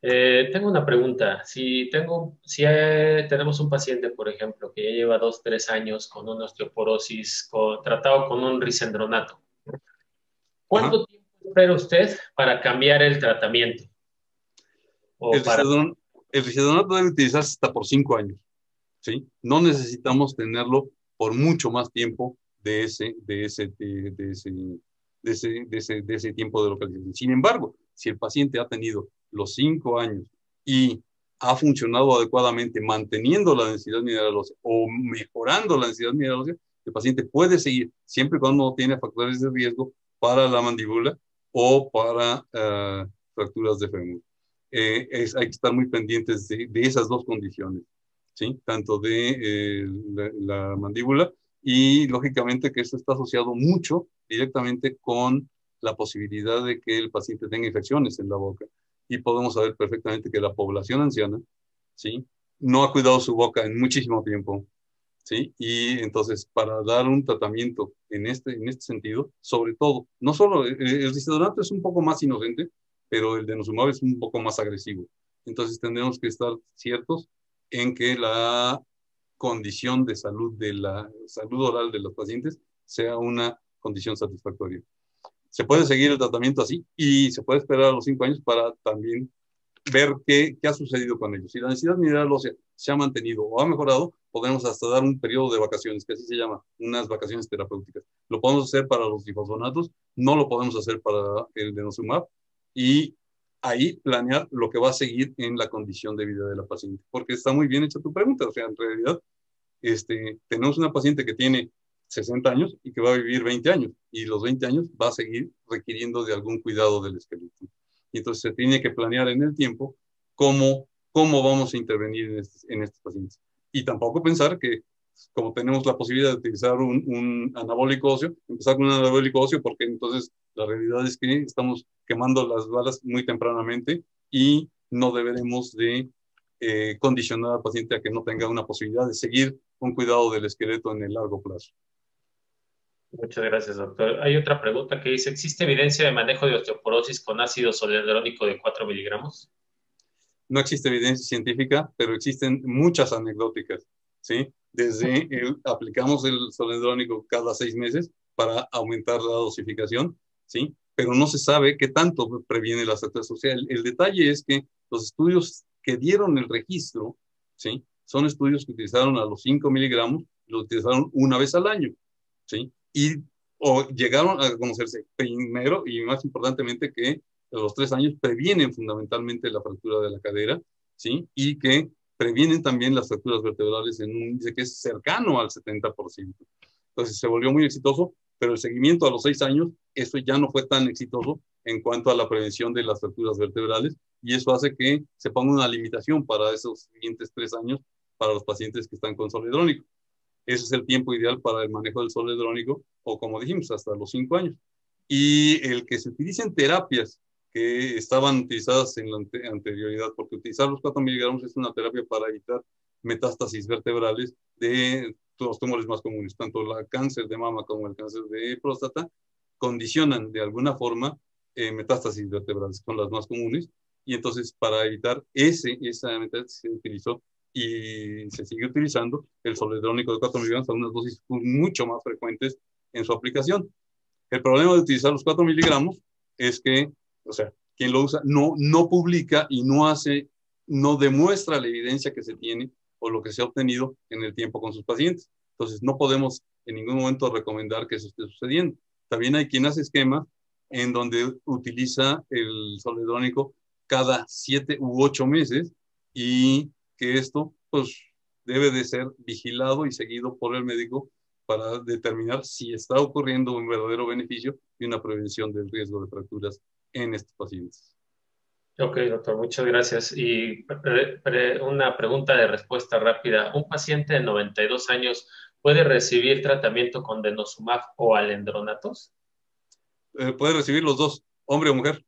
Speaker 2: Tengo una pregunta. Tenemos un paciente, por ejemplo, que ya lleva 2, 3 años con una osteoporosis, tratado con un risendronato,
Speaker 1: Ajá.
Speaker 2: ¿cuánto tiempo espera usted para cambiar el tratamiento? O
Speaker 1: El
Speaker 2: para...
Speaker 1: risedronato debe utilizarse hasta por 5 años, ¿sí? No necesitamos tenerlo por mucho más tiempo de ese tiempo de localización. Sin embargo, si el paciente ha tenido los 5 años y ha funcionado adecuadamente manteniendo la densidad mineral ósea o mejorando la densidad mineral ósea, el paciente puede seguir siempre y cuando no tiene factores de riesgo para la mandíbula o para fracturas de fémur. Hay que estar muy pendientes de esas dos condiciones, ¿sí? Tanto de la mandíbula y lógicamente que esto está asociado mucho directamente con la posibilidad de que el paciente tenga infecciones en la boca. Y podemos saber perfectamente que la población anciana, ¿sí? No ha cuidado su boca en muchísimo tiempo, ¿sí? Y entonces, para dar un tratamiento en este sentido, sobre todo, no solo el risedronate es un poco más inocente, pero el denosumab es un poco más agresivo. Entonces, tendremos que estar ciertos en que la condición de la salud oral de los pacientes sea una condición satisfactoria. Se puede seguir el tratamiento así y se puede esperar a los 5 años para también ver qué ha sucedido con ellos. Si la densidad mineral ósea se ha mantenido o ha mejorado, podemos hasta dar un periodo de vacaciones, que así se llama, unas vacaciones terapéuticas. Lo podemos hacer para los glifosfonatos, no lo podemos hacer para el denosumab, y ahí planear lo que va a seguir en la condición de vida de la paciente. Porque está muy bien hecha tu pregunta, o sea, en realidad tenemos una paciente que tiene 60 años y que va a vivir 20 años, y los 20 años va a seguir requiriendo de algún cuidado del esqueleto. Y entonces se tiene que planear en el tiempo cómo vamos a intervenir en estos pacientes. Y tampoco pensar que, como tenemos la posibilidad de utilizar un anabólico óseo, empezar con un anabólico óseo, porque entonces la realidad es que estamos quemando las balas muy tempranamente y no deberemos de condicionar al paciente a que no tenga una posibilidad de seguir un cuidado del esqueleto en el largo plazo.
Speaker 2: Muchas gracias, doctor. Hay otra pregunta que dice, ¿existe evidencia de manejo de osteoporosis con ácido zoledrónico de 4 miligramos?
Speaker 1: No existe evidencia científica, pero existen muchas anecdóticas, ¿sí? Aplicamos el zoledrónico cada 6 meses para aumentar la dosificación, ¿sí? Pero no se sabe qué tanto previene la fractura. O sea, el detalle es que los estudios que dieron el registro, ¿sí? Son estudios que utilizaron a los 5 miligramos, lo utilizaron una vez al año, ¿sí? O llegaron a conocerse primero y más importantemente que a los 3 años previenen fundamentalmente la fractura de la cadera, ¿sí? Y que previenen también las fracturas vertebrales en un índice que es cercano al 70%. Entonces se volvió muy exitoso, pero el seguimiento a los 6 años, eso ya no fue tan exitoso en cuanto a la prevención de las fracturas vertebrales, y eso hace que se ponga una limitación para esos siguientes 3 años para los pacientes que están con zoledrónico. Ese es el tiempo ideal para el manejo del zoledrónico, o como dijimos, hasta los 5 años. Y el que se utilicen terapias que estaban utilizadas en la anterioridad, porque utilizar los 4 miligramos es una terapia para evitar metástasis vertebrales de los tumores más comunes, tanto el cáncer de mama como el cáncer de próstata, condicionan de alguna forma metástasis vertebrales, son las más comunes, y entonces para evitar esa metástasis se utilizó y se sigue utilizando el zoledrónico de 4 miligramos a unas dosis mucho más frecuentes en su aplicación. El problema de utilizar los 4 miligramos es que o sea, quien lo usa no publica y no demuestra la evidencia que se tiene o lo que se ha obtenido en el tiempo con sus pacientes. Entonces, no podemos en ningún momento recomendar que eso esté sucediendo. También hay quien hace esquemas en donde utiliza el zoledrónico cada 7 u 8 meses y que esto, pues, debe de ser vigilado y seguido por el médico para determinar si está ocurriendo un verdadero beneficio y una prevención del riesgo de fracturas en estos pacientes.
Speaker 2: Ok, doctor, muchas gracias. Y una pregunta de respuesta rápida. ¿Un paciente de 92 años puede recibir tratamiento con denosumab o alendronatos?
Speaker 1: Puede recibir los dos, hombre o mujer.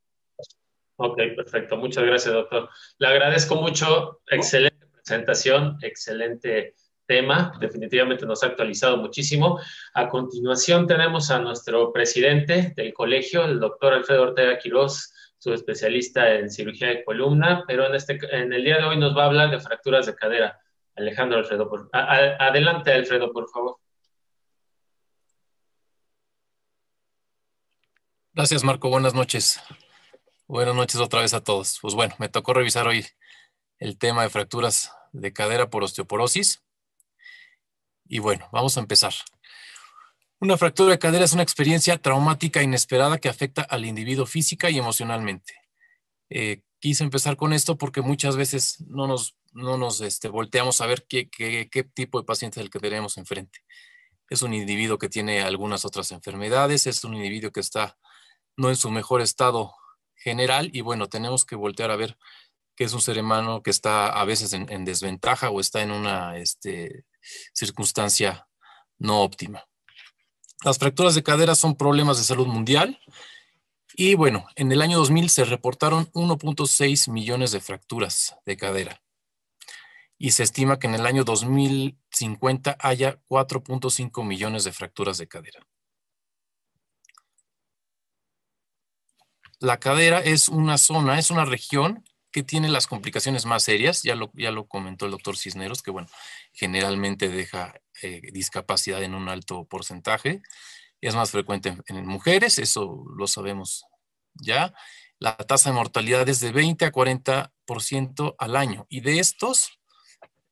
Speaker 2: Ok, perfecto. Muchas gracias, doctor. Le agradezco mucho.
Speaker 1: ¿No?
Speaker 2: Excelente presentación, excelente tema. Definitivamente nos ha actualizado muchísimo. A continuación tenemos a nuestro presidente del colegio, el doctor Alfredo Ortega Quirós, su especialista en cirugía de columna, pero en el día de hoy nos va a hablar de fracturas de cadera. Alejandro Alfredo, adelante, Alfredo, por favor.
Speaker 3: Gracias, Marco. Buenas noches. Buenas noches otra vez a todos. Pues bueno, me tocó revisar hoy el tema de fracturas de cadera por osteoporosis. Y bueno, vamos a empezar. Una fractura de cadera es una experiencia traumática inesperada que afecta al individuo física y emocionalmente. Quise empezar con esto porque muchas veces no nos volteamos a ver qué tipo de paciente es el que tenemos enfrente. Es un individuo que tiene algunas otras enfermedades, es un individuo que está no en su mejor estado general y bueno, tenemos que voltear a ver que es un ser humano que está a veces en desventaja o está en una circunstancia no óptima. Las fracturas de cadera son problemas de salud mundial y bueno, en el año 2000 se reportaron 1.6 millones de fracturas de cadera y se estima que en el año 2050 haya 4.5 millones de fracturas de cadera. La cadera es una zona, es una región que tiene las complicaciones más serias, ya lo comentó el doctor Cisneros, que bueno, generalmente deja discapacidad en un alto porcentaje, es más frecuente en mujeres, eso lo sabemos ya. La tasa de mortalidad es de 20 a 40% al año, y de estos,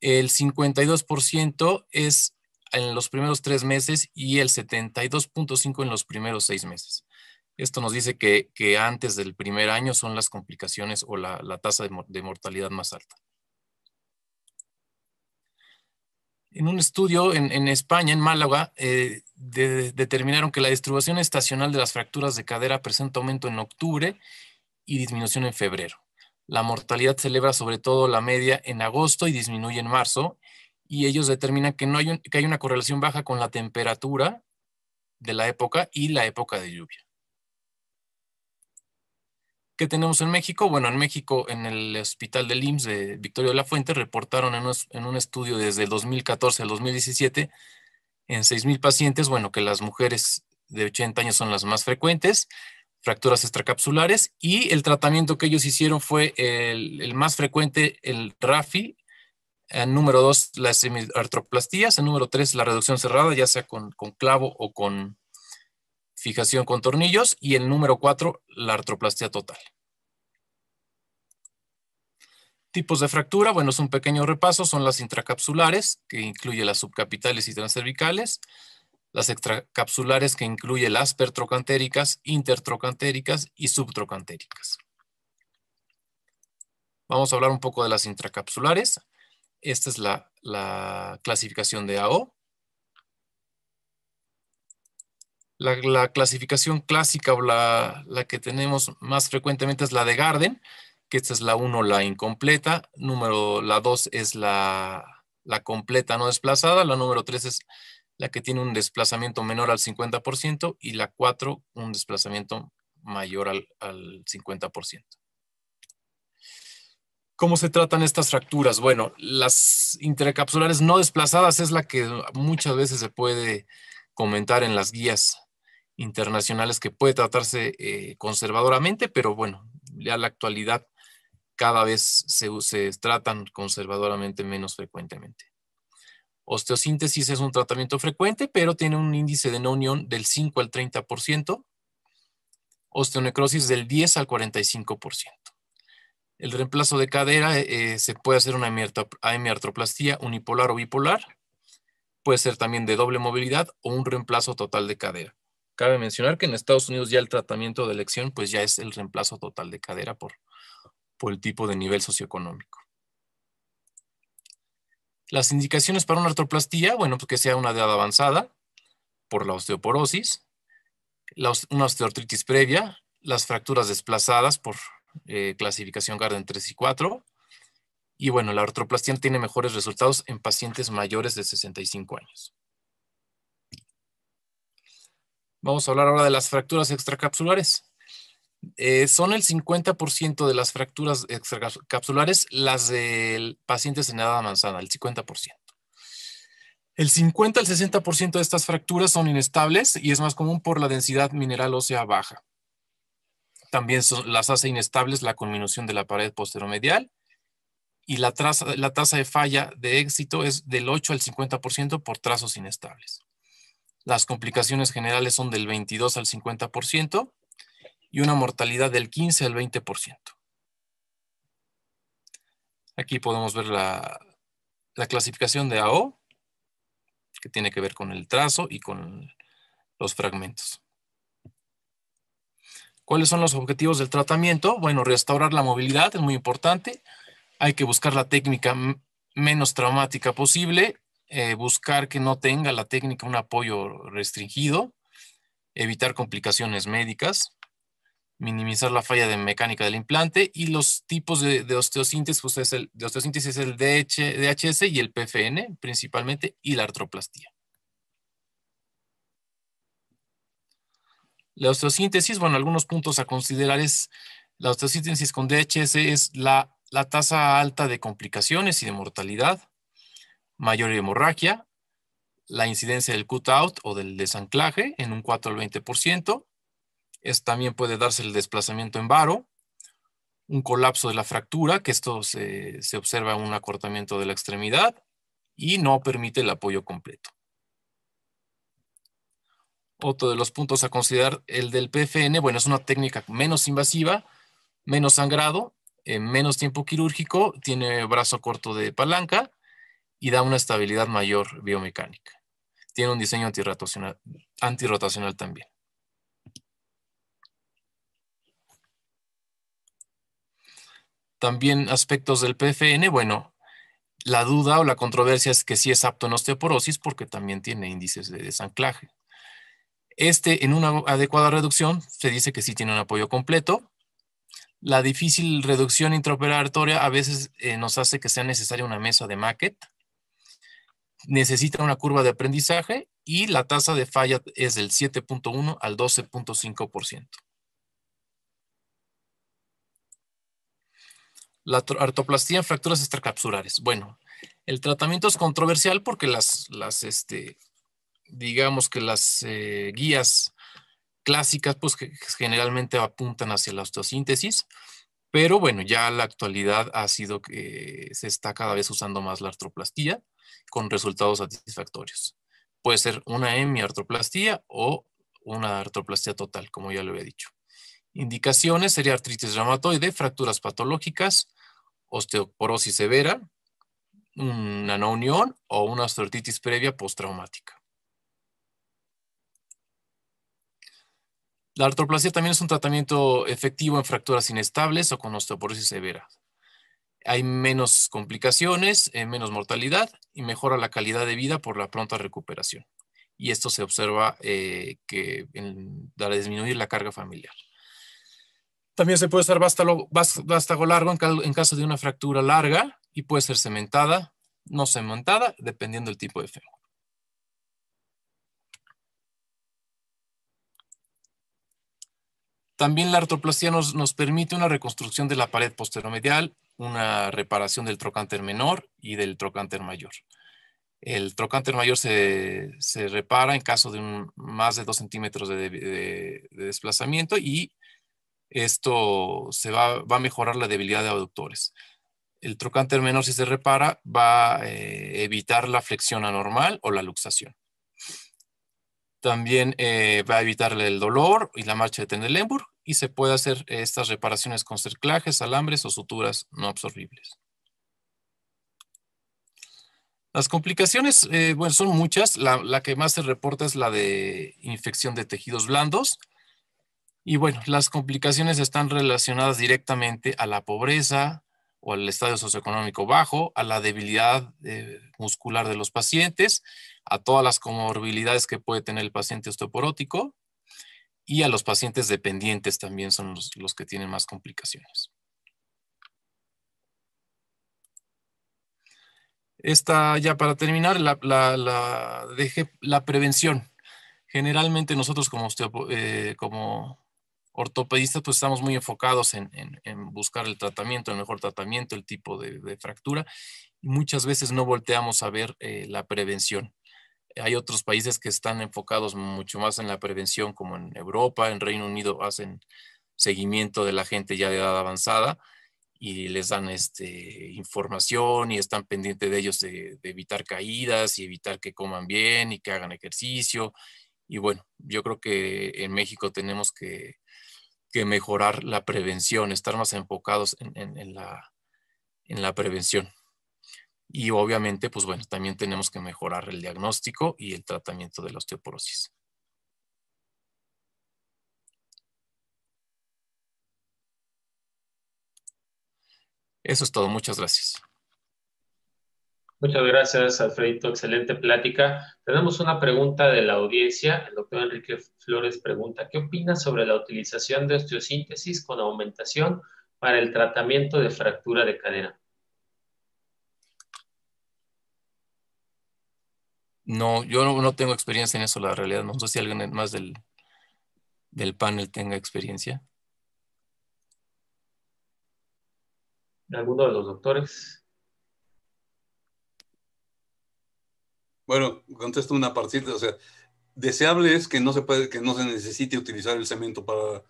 Speaker 3: el 52% es en los primeros 3 meses y el 72.5% en los primeros 6 meses. Esto nos dice que antes del primer año son las complicaciones o la tasa de mortalidad más alta. En un estudio en España, en Málaga, determinaron que la distribución estacional de las fracturas de cadera presenta aumento en octubre y disminución en febrero. La mortalidad se eleva sobre todo la media en agosto y disminuye en marzo, y ellos determinan que hay una correlación baja con la temperatura de la época y la época de lluvia. ¿Qué tenemos en México? Bueno, en México, en el hospital del IMSS de Victorio de la Fuente, reportaron en un estudio desde el 2014 al 2017 en 6,000 pacientes, bueno, que las mujeres de 80 años son las más frecuentes, fracturas extracapsulares, y el tratamiento que ellos hicieron fue el más frecuente, el RAFI, el número 2, las semiartroplastías, el número 3, la reducción cerrada, ya sea con clavo o con fijación con tornillos, y el número 4, la artroplastia total. Tipos de fractura, bueno, es un pequeño repaso, son las intracapsulares, que incluye las subcapitales y transcervicales, las extracapsulares, que incluye las pertrocantéricas, intertrocantéricas y subtrocantéricas. Vamos a hablar un poco de las intracapsulares. Esta es la clasificación de AO. La clasificación clásica o la que tenemos más frecuentemente es la de Garden, que esta es la 1, la incompleta. La 2 es la completa no desplazada. La número 3 es la que tiene un desplazamiento menor al 50%, y la 4 un desplazamiento mayor al 50%. ¿Cómo se tratan estas fracturas? Bueno, las intercapsulares no desplazadas es la que muchas veces se puede comentar en las guías internacionales, que puede tratarse conservadoramente, pero bueno, ya en la actualidad cada vez se tratan conservadoramente menos frecuentemente. Osteosíntesis es un tratamiento frecuente, pero tiene un índice de no unión del 5 al 30%. osteonecrosis del 10 al 45%. El reemplazo de cadera se puede hacer una hemiartroplastía unipolar o bipolar. Puede ser también de doble movilidad o un reemplazo total de cadera. Cabe mencionar que en Estados Unidos ya el tratamiento de elección pues ya es el reemplazo total de cadera por el tipo de nivel socioeconómico. Las indicaciones para una artroplastía, bueno, pues que sea una edad avanzada por la osteoporosis, una osteoartritis previa, las fracturas desplazadas por clasificación Gardner 3 y 4. Y bueno, la artroplastía tiene mejores resultados en pacientes mayores de 65 años. Vamos a hablar ahora de las fracturas extracapsulares. Son el 50% de las fracturas extracapsulares las de pacientes en edad avanzada, el 50%. El 50 al 60% de estas fracturas son inestables y es más común por la densidad mineral ósea baja. También las hace inestables la conminución de la pared posteromedial y la tasa de falla de éxito es del 8 al 50% por trazos inestables. Las complicaciones generales son del 22 al 50% y una mortalidad del 15 al 20%. Aquí podemos ver la clasificación de AO, que tiene que ver con el trazo y con los fragmentos. ¿Cuáles son los objetivos del tratamiento? Bueno, restaurar la movilidad es muy importante. Hay que buscar la técnica menos traumática posible, buscar que no tenga la técnica un apoyo restringido, evitar complicaciones médicas, minimizar la falla de mecánica del implante y los tipos de osteosíntesis, pues es el DHS y el PFN principalmente y la artroplastía. La osteosíntesis, bueno, algunos puntos a considerar es la osteosíntesis con DHS es la tasa alta de complicaciones y de mortalidad, mayor hemorragia, la incidencia del cut-out o del desanclaje en un 4 al 20%. También puede darse el desplazamiento en varo, un colapso de la fractura, que esto se observa un acortamiento de la extremidad y no permite el apoyo completo. Otro de los puntos a considerar, el del PFN, bueno, es una técnica menos invasiva, menos sangrado, menos tiempo quirúrgico, tiene brazo corto de palanca y da una estabilidad mayor biomecánica. Tiene un diseño antirrotacional también. También aspectos del PFN, bueno, la duda o la controversia es que sí es apto en osteoporosis porque también tiene índices de desanclaje. En una adecuada reducción se dice que sí tiene un apoyo completo. La difícil reducción intraoperatoria a veces nos hace que sea necesaria una mesa de Maquet. Necesita una curva de aprendizaje y la tasa de falla es del 7.1 al 12.5%. La artroplastía en fracturas extracapsulares. Bueno, el tratamiento es controversial porque digamos que las guías clásicas pues generalmente apuntan hacia la osteosíntesis, pero bueno, ya la actualidad ha sido que se está cada vez usando más la artroplastía con resultados satisfactorios. Puede ser una hemiartroplastía o una artroplastía total, como ya lo había dicho. Indicaciones sería artritis reumatoide, fracturas patológicas, osteoporosis severa, una no unión o una osteoartritis previa postraumática. La artroplastía también es un tratamiento efectivo en fracturas inestables o con osteoporosis severa. Hay menos complicaciones, menos mortalidad y mejora la calidad de vida por la pronta recuperación. Y esto se observa para disminuir la carga familiar. También se puede usar vástago largo en caso de una fractura larga y puede ser cementada, no cementada, dependiendo del tipo de fémur. También la artroplastía nos permite una reconstrucción de la pared posteromedial, una reparación del trocánter menor y del trocánter mayor. El trocánter mayor se repara en caso de más de 2 centímetros de desplazamiento y esto va a mejorar la debilidad de aductores. El trocánter menor, si se repara, va a evitar la flexión anormal o la luxación. También va a evitar el dolor y la marcha de Trendelenburg y se puede hacer estas reparaciones con cerclajes, alambres o suturas no absorbibles. Las complicaciones, bueno, son muchas. La que más se reporta es la de infección de tejidos blandos. Y bueno, las complicaciones están relacionadas directamente a la pobreza o al estadio socioeconómico bajo, a la debilidad muscular de los pacientes, a todas las comorbilidades que puede tener el paciente osteoporótico y a los pacientes dependientes también son los que tienen más complicaciones. Esta, ya para terminar, la prevención. Generalmente nosotros como ortopedistas pues estamos muy enfocados en buscar el tratamiento, el mejor tratamiento, el tipo de fractura, y muchas veces no volteamos a ver la prevención. Hay otros países que están enfocados mucho más en la prevención, como en Europa, en Reino Unido hacen seguimiento de la gente ya de edad avanzada y les dan información y están pendientes de ellos de evitar caídas y evitar que coman bien y que hagan ejercicio. Y bueno, yo creo que en México tenemos que mejorar la prevención, estar más enfocados en la prevención. Y obviamente, pues bueno, también tenemos que mejorar el diagnóstico y el tratamiento de la osteoporosis. Eso es todo. Muchas gracias.
Speaker 2: Muchas gracias, Alfredito. Excelente plática. Tenemos una pregunta de la audiencia. El doctor Enrique Flores pregunta, ¿qué opinas sobre la utilización de osteosíntesis con aumentación para el tratamiento de fractura de cadera?
Speaker 3: No, yo no tengo experiencia en eso, la realidad. No sé si alguien más del panel tenga experiencia.
Speaker 2: ¿Alguno de los doctores?
Speaker 1: Bueno, contesto una partita, o sea, deseable es que no se necesite utilizar el cemento para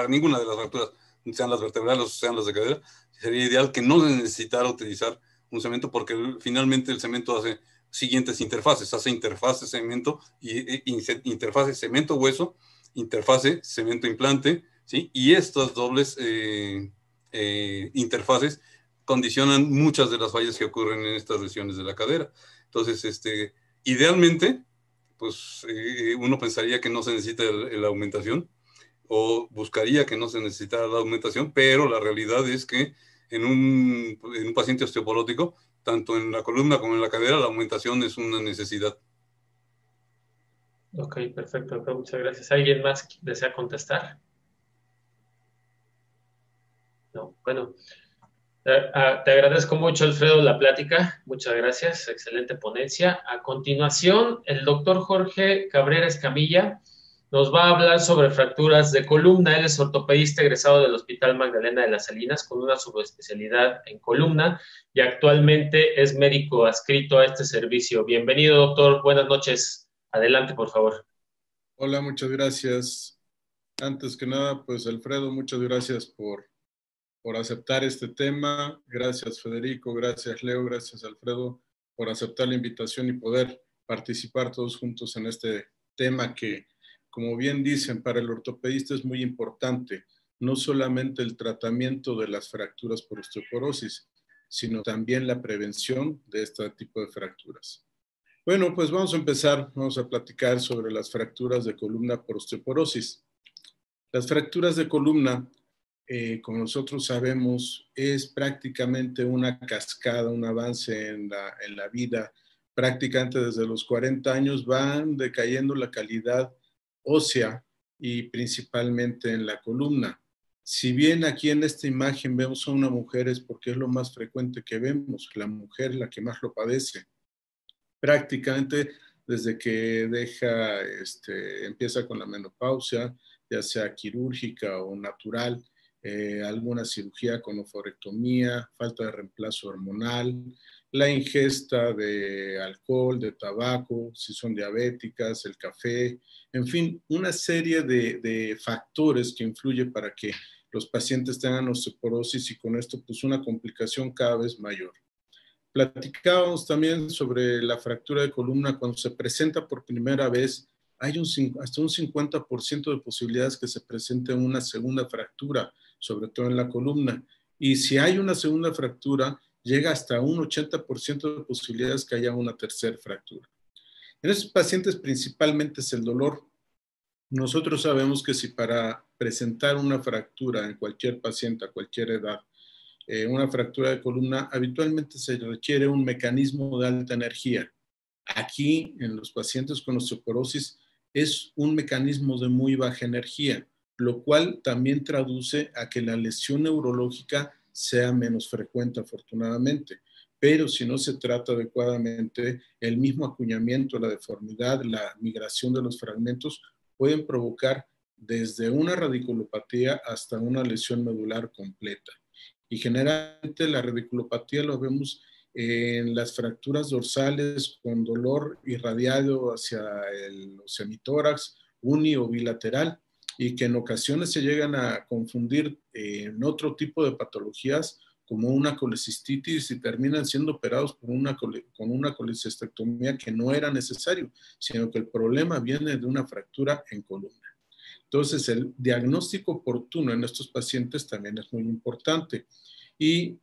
Speaker 1: ninguna de las fracturas, sean las vertebrales o sean las de cadera. Sería ideal que no se necesitara utilizar un cemento porque finalmente el cemento hace siguientes interfaces, hace interfase cemento interfase cemento-hueso, interfase cemento-implante, ¿sí? Y estas dobles interfaces condicionan muchas de las fallas que ocurren en estas lesiones de la cadera. Entonces, idealmente, pues uno pensaría que no se necesita la aumentación o buscaría que no se necesitara la aumentación, pero la realidad es que en un paciente osteoporótico, tanto en la columna como en la cadera, la aumentación es una necesidad.
Speaker 2: Ok, perfecto, doctor. Muchas gracias. ¿Alguien más desea contestar? No, bueno. Te agradezco mucho, Alfredo, la plática. Muchas gracias. Excelente ponencia. A continuación, el doctor Jorge Cabrera Escamilla nos va a hablar sobre fracturas de columna. Él es ortopedista egresado del Hospital Magdalena de las Salinas con una subespecialidad en columna y actualmente es médico adscrito a este servicio. Bienvenido, doctor. Buenas noches. Adelante, por favor.
Speaker 4: Hola, muchas gracias. Antes que nada, pues Alfredo, muchas gracias por aceptar este tema. Gracias, Federico. Gracias, Leo. Gracias, Alfredo, por aceptar la invitación y poder participar todos juntos en este tema que, como bien dicen, para el ortopedista es muy importante. No solamente el tratamiento de las fracturas por osteoporosis, sino también la prevención de este tipo de fracturas. Bueno, pues vamos a empezar. Vamos a platicar sobre las fracturas de columna por osteoporosis. Las fracturas de columna, como nosotros sabemos, es prácticamente una cascada, un avance en la vida. Prácticamente desde los 40 años van decayendo la calidad ósea y principalmente en la columna. Si bien aquí en esta imagen vemos a una mujer, es porque es lo más frecuente que vemos, la mujer la que más lo padece. Prácticamente desde que empieza con la menopausia, ya sea quirúrgica o natural, alguna cirugía con oforectomía, falta de reemplazo hormonal, la ingesta de alcohol, de tabaco, si son diabéticas, el café, en fin, una serie de factores que influyen para que los pacientes tengan osteoporosis y con esto pues una complicación cada vez mayor. Platicábamos también sobre la fractura de columna cuando se presenta por primera vez, hay hasta un 50% de posibilidades que se presente una segunda fractura, sobre todo en la columna. Y si hay una segunda fractura, llega hasta un 80% de posibilidades que haya una tercera fractura. En estos pacientes principalmente es el dolor. Nosotros sabemos que si para presentar una fractura en cualquier paciente a cualquier edad, una fractura de columna, habitualmente se requiere un mecanismo de alta energía. Aquí, en los pacientes con osteoporosis, es un mecanismo de muy baja energía, lo cual también traduce a que la lesión neurológica sea menos frecuente, afortunadamente. Pero si no se trata adecuadamente, el mismo acuñamiento, la deformidad, la migración de los fragmentos pueden provocar desde una radiculopatía hasta una lesión medular completa. Y generalmente la radiculopatía lo vemos en las fracturas dorsales con dolor irradiado hacia el semitórax, uni o bilateral, y que en ocasiones se llegan a confundir en otro tipo de patologías como una colecistitis y terminan siendo operados con una colecistectomía que no era necesario, sino que el problema viene de una fractura en columna. Entonces, el diagnóstico oportuno en estos pacientes también es muy importante. Y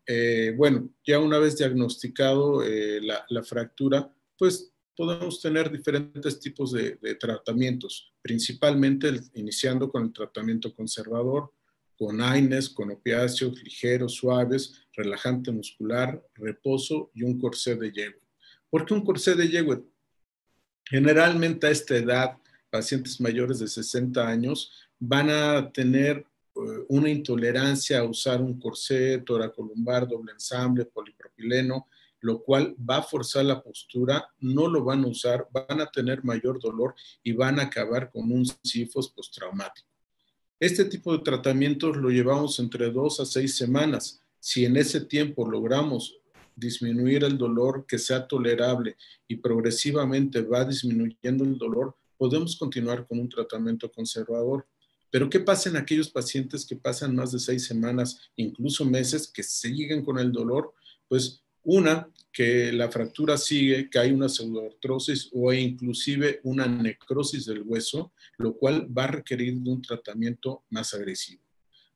Speaker 4: bueno, ya una vez diagnosticado la fractura, pues podemos tener diferentes tipos de tratamientos, principalmente iniciando con el tratamiento conservador, con AINES, con opiáceos ligeros, suaves, relajante muscular, reposo y un corsé de Jewett. ¿Por qué un corsé de Jewett? Generalmente a esta edad, pacientes mayores de 60 años van a tener una intolerancia a usar un corsé toracolumbar, doble ensamble, polipropileno, lo cual va a forzar la postura, no lo van a usar, van a tener mayor dolor y van a acabar con un sifos postraumático. Este tipo de tratamientos lo llevamos entre 2 a 6 semanas. Si en ese tiempo logramos disminuir el dolor que sea tolerable y progresivamente va disminuyendo el dolor, podemos continuar con un tratamiento conservador. Pero ¿qué pasa en aquellos pacientes que pasan más de 6 semanas, incluso meses, que siguen con el dolor? Pues una, que la fractura sigue, que hay una pseudoartrosis o inclusive una necrosis del hueso, lo cual va a requerir de un tratamiento más agresivo.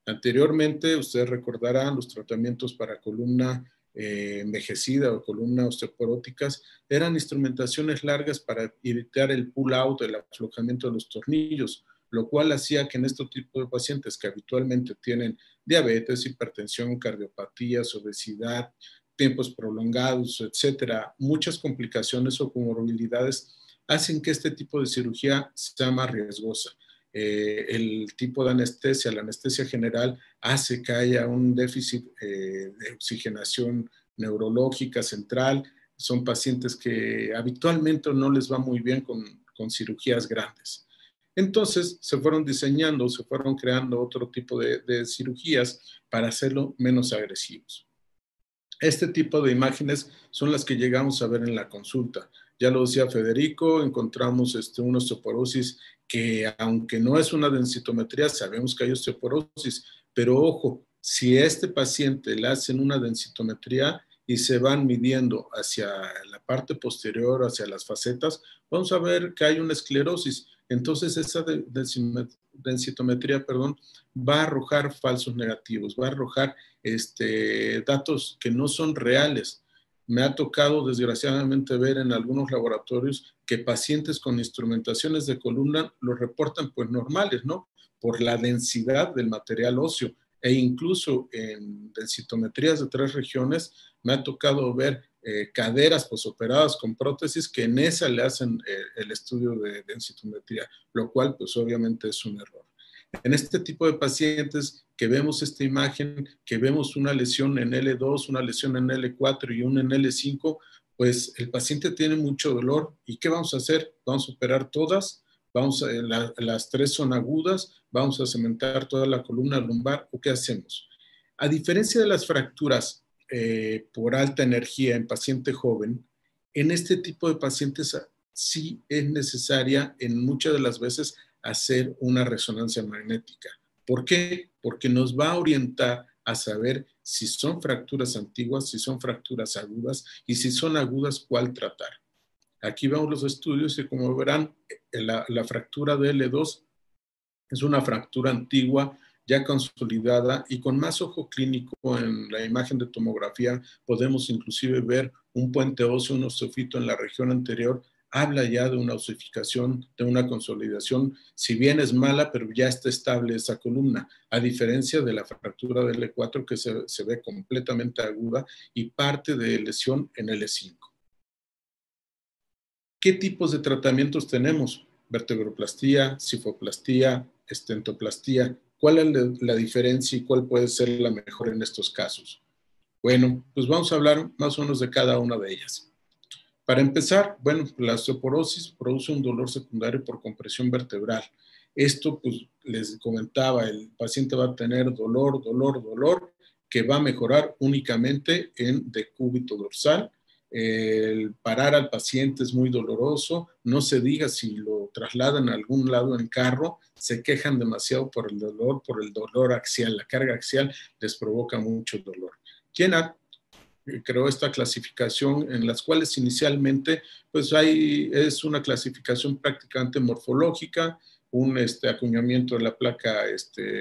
Speaker 4: Anteriormente, ustedes recordarán los tratamientos para columna envejecida o columna osteoporóticas, eran instrumentaciones largas para evitar el pull-out, el aflojamiento de los tornillos, lo cual hacía que en este tipo de pacientes que habitualmente tienen diabetes, hipertensión, cardiopatías, obesidad, tiempos prolongados, etcétera, muchas complicaciones o comorbilidades hacen que este tipo de cirugía sea más riesgosa. El tipo de anestesia, la anestesia general, hace que haya un déficit de oxigenación neurológica central. Son pacientes que habitualmente no les va muy bien con cirugías grandes. Entonces se fueron diseñando, se fueron creando otro tipo de cirugías para hacerlo menos agresivos. Este tipo de imágenes son las que llegamos a ver en la consulta. Ya lo decía Federico, encontramos una osteoporosis que, aunque no es una densitometría, sabemos que hay osteoporosis, pero ojo, si a este paciente le hacen una densitometría y se van midiendo hacia la parte posterior, hacia las facetas, vamos a ver que hay una esclerosis. Entonces, esa densitometría, va a arrojar falsos negativos, va a arrojar datos que no son reales. Me ha tocado desgraciadamente ver en algunos laboratorios que pacientes con instrumentaciones de columna los reportan pues normales, ¿no? Por la densidad del material óseo. E incluso en densitometrías de 3 regiones me ha tocado ver caderas posoperadas con prótesis que en esa le hacen el estudio de densitometría, lo cual pues obviamente es un error. En este tipo de pacientes que vemos esta imagen, que vemos una lesión en L2, una lesión en L4 y una en L5, pues el paciente tiene mucho dolor. ¿Y qué vamos a hacer? Vamos a operar todas, las 3 son agudas, vamos a cementar toda la columna lumbar, ¿o qué hacemos? A diferencia de las fracturas por alta energía en paciente joven, en este tipo de pacientes sí es necesaria en muchas de las veces hacer una resonancia magnética. ¿Por qué? Porque nos va a orientar a saber si son fracturas antiguas, si son fracturas agudas y si son agudas, cuál tratar. Aquí vemos los estudios y como verán, la fractura de L2 es una fractura antigua, ya consolidada y con más ojo clínico en la imagen de tomografía podemos inclusive ver un puente óseo, un osteofito en la región anterior. Habla ya de una osificación, de una consolidación, si bien es mala, pero ya está estable esa columna, a diferencia de la fractura del L4 que se ve completamente aguda y parte de lesión en L5. ¿Qué tipos de tratamientos tenemos? Vertebroplastía, cifoplastía, estentoplastía. ¿Cuál es la diferencia y cuál puede ser la mejor en estos casos? Bueno, pues vamos a hablar más o menos de cada una de ellas. Para empezar, bueno, la osteoporosis produce un dolor secundario por compresión vertebral. Esto, pues, les comentaba, el paciente va a tener dolor, que va a mejorar únicamente en decúbito dorsal. El parar al paciente es muy doloroso, no se diga si lo trasladan a algún lado en carro, se quejan demasiado por el dolor axial, la carga axial les provoca mucho dolor. Jenner creó esta clasificación en las cuales inicialmente pues es una clasificación prácticamente morfológica, un acuñamiento de la placa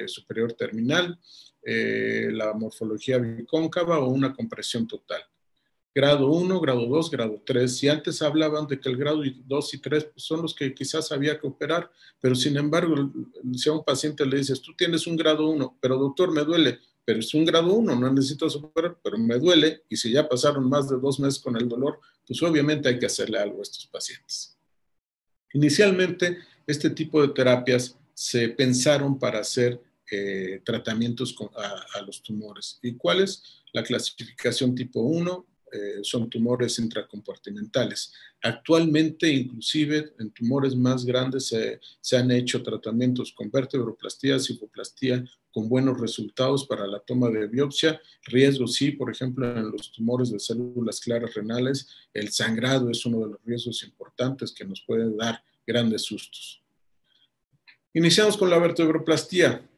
Speaker 4: superior terminal, la morfología bicóncava o una compresión total. Grado 1, grado 2, grado 3. Y antes hablaban de que el grado 2 y 3 pues, son los que quizás había que operar, pero sin embargo, si a un paciente le dices, tú tienes un grado 1, pero doctor, me duele, pero es un grado 1, no necesitas operar, pero me duele, y si ya pasaron más de 2 meses con el dolor, pues obviamente hay que hacerle algo a estos pacientes. Inicialmente, este tipo de terapias se pensaron para hacer tratamientos a los tumores. ¿Y cuál es? La clasificación tipo 1, son tumores intracompartimentales. Actualmente, inclusive, en tumores más grandes se han hecho tratamientos con vertebroplastía, cifoplastía, con buenos resultados para la toma de biopsia. Riesgo sí, por ejemplo, en los tumores de células claras renales, el sangrado es uno de los riesgos importantes que nos puede dar grandes sustos. Iniciamos con la vertebroplastía.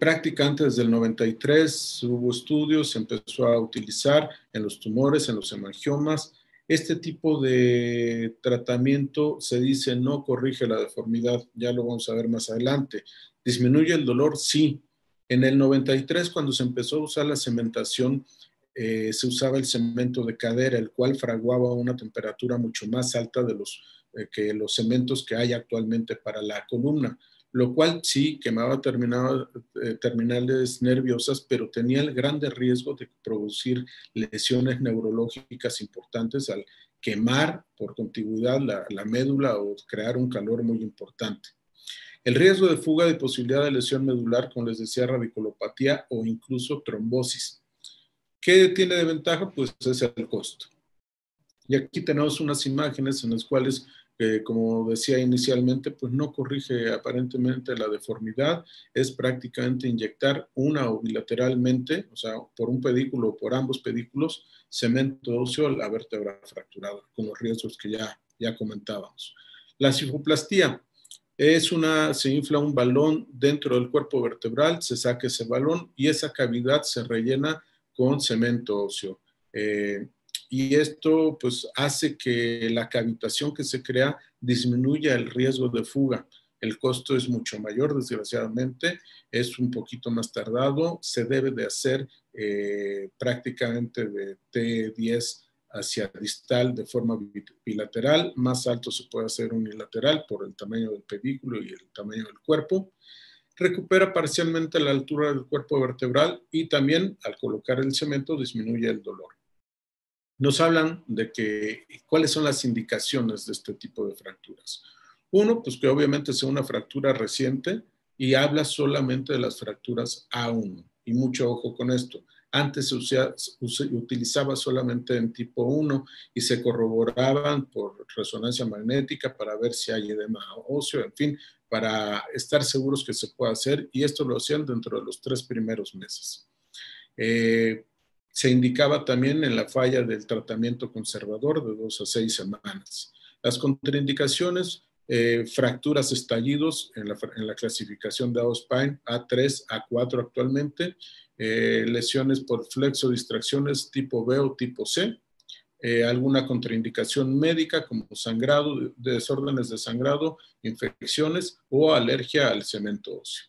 Speaker 4: Prácticamente desde el 93 hubo estudios, se empezó a utilizar en los tumores, en los hemangiomas. Este tipo de tratamiento se dice no corrige la deformidad, ya lo vamos a ver más adelante. ¿Disminuye el dolor? Sí. En el 93, cuando se empezó a usar la cementación, se usaba el cemento de cadera, el cual fraguaba a una temperatura mucho más alta de que los cementos que hay actualmente para la columna, lo cual sí quemaba terminales nerviosas, pero tenía el grande riesgo de producir lesiones neurológicas importantes al quemar por contigüidad la médula o crear un calor muy importante. El riesgo de fuga y posibilidad de lesión medular, como les decía, radiculopatía o incluso trombosis. ¿Qué tiene de ventaja? Pues es el costo. Y aquí tenemos unas imágenes en las cuales, como decía inicialmente, pues no corrige aparentemente la deformidad, es prácticamente inyectar una o bilateralmente, o sea, por un pedículo o por ambos pedículos, cemento óseo a la vértebra fracturada, con los riesgos que ya comentábamos. La cifoplastía se infla un balón dentro del cuerpo vertebral, se saca ese balón y esa cavidad se rellena con cemento óseo. Y esto pues hace que la cavitación que se crea disminuya el riesgo de fuga. El costo es mucho mayor, desgraciadamente, es un poquito más tardado, se debe de hacer prácticamente de T10 hacia distal de forma bilateral, más alto se puede hacer unilateral por el tamaño del pedículo y el tamaño del cuerpo. Recupera parcialmente la altura del cuerpo vertebral y también al colocar el cemento disminuye el dolor. Nos hablan de cuáles son las indicaciones de este tipo de fracturas. Uno, pues que obviamente sea una fractura reciente y habla solamente de las fracturas A1. Y mucho ojo con esto. Antes se utilizaba solamente en tipo 1 y se corroboraban por resonancia magnética para ver si hay edema óseo, en fin, para estar seguros que se puede hacer, y esto lo hacían dentro de los 3 primeros meses. Se indicaba también en la falla del tratamiento conservador de 2 a 6 semanas. Las contraindicaciones, fracturas estallidos en la clasificación de Auspein, A3, A4 actualmente, lesiones por flexodistracciones tipo B o tipo C, alguna contraindicación médica como sangrado, desórdenes de sangrado, infecciones o alergia al cemento óseo.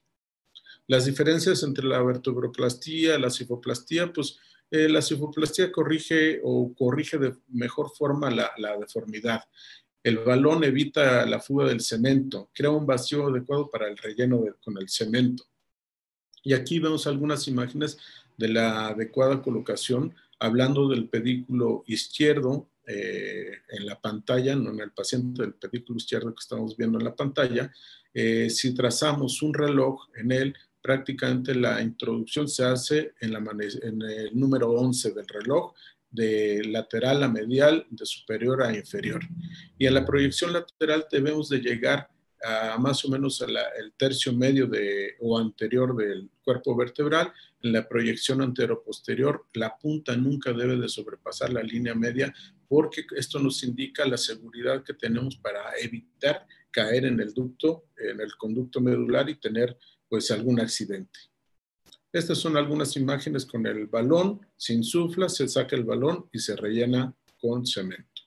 Speaker 4: Las diferencias entre la vertebroplastía y la cifoplastía, pues la cifoplastía corrige de mejor forma la deformidad. El balón evita la fuga del cemento, crea un vacío adecuado para el relleno con el cemento. Y aquí vemos algunas imágenes de la adecuada colocación, hablando del pedículo izquierdo en la pantalla, no en el paciente, del pedículo izquierdo que estamos viendo en la pantalla. Si trazamos un reloj en él, prácticamente la introducción se hace en el número 11 del reloj, de lateral a medial, de superior a inferior. Y en la proyección lateral debemos de llegar a más o menos el tercio medio o anterior del cuerpo vertebral. En la proyección anteroposterior, la punta nunca debe de sobrepasar la línea media, porque esto nos indica la seguridad que tenemos para evitar caer en el conducto medular y tener pues algún accidente. Estas son algunas imágenes con el balón. Se insufla, se saca el balón y se rellena con cemento.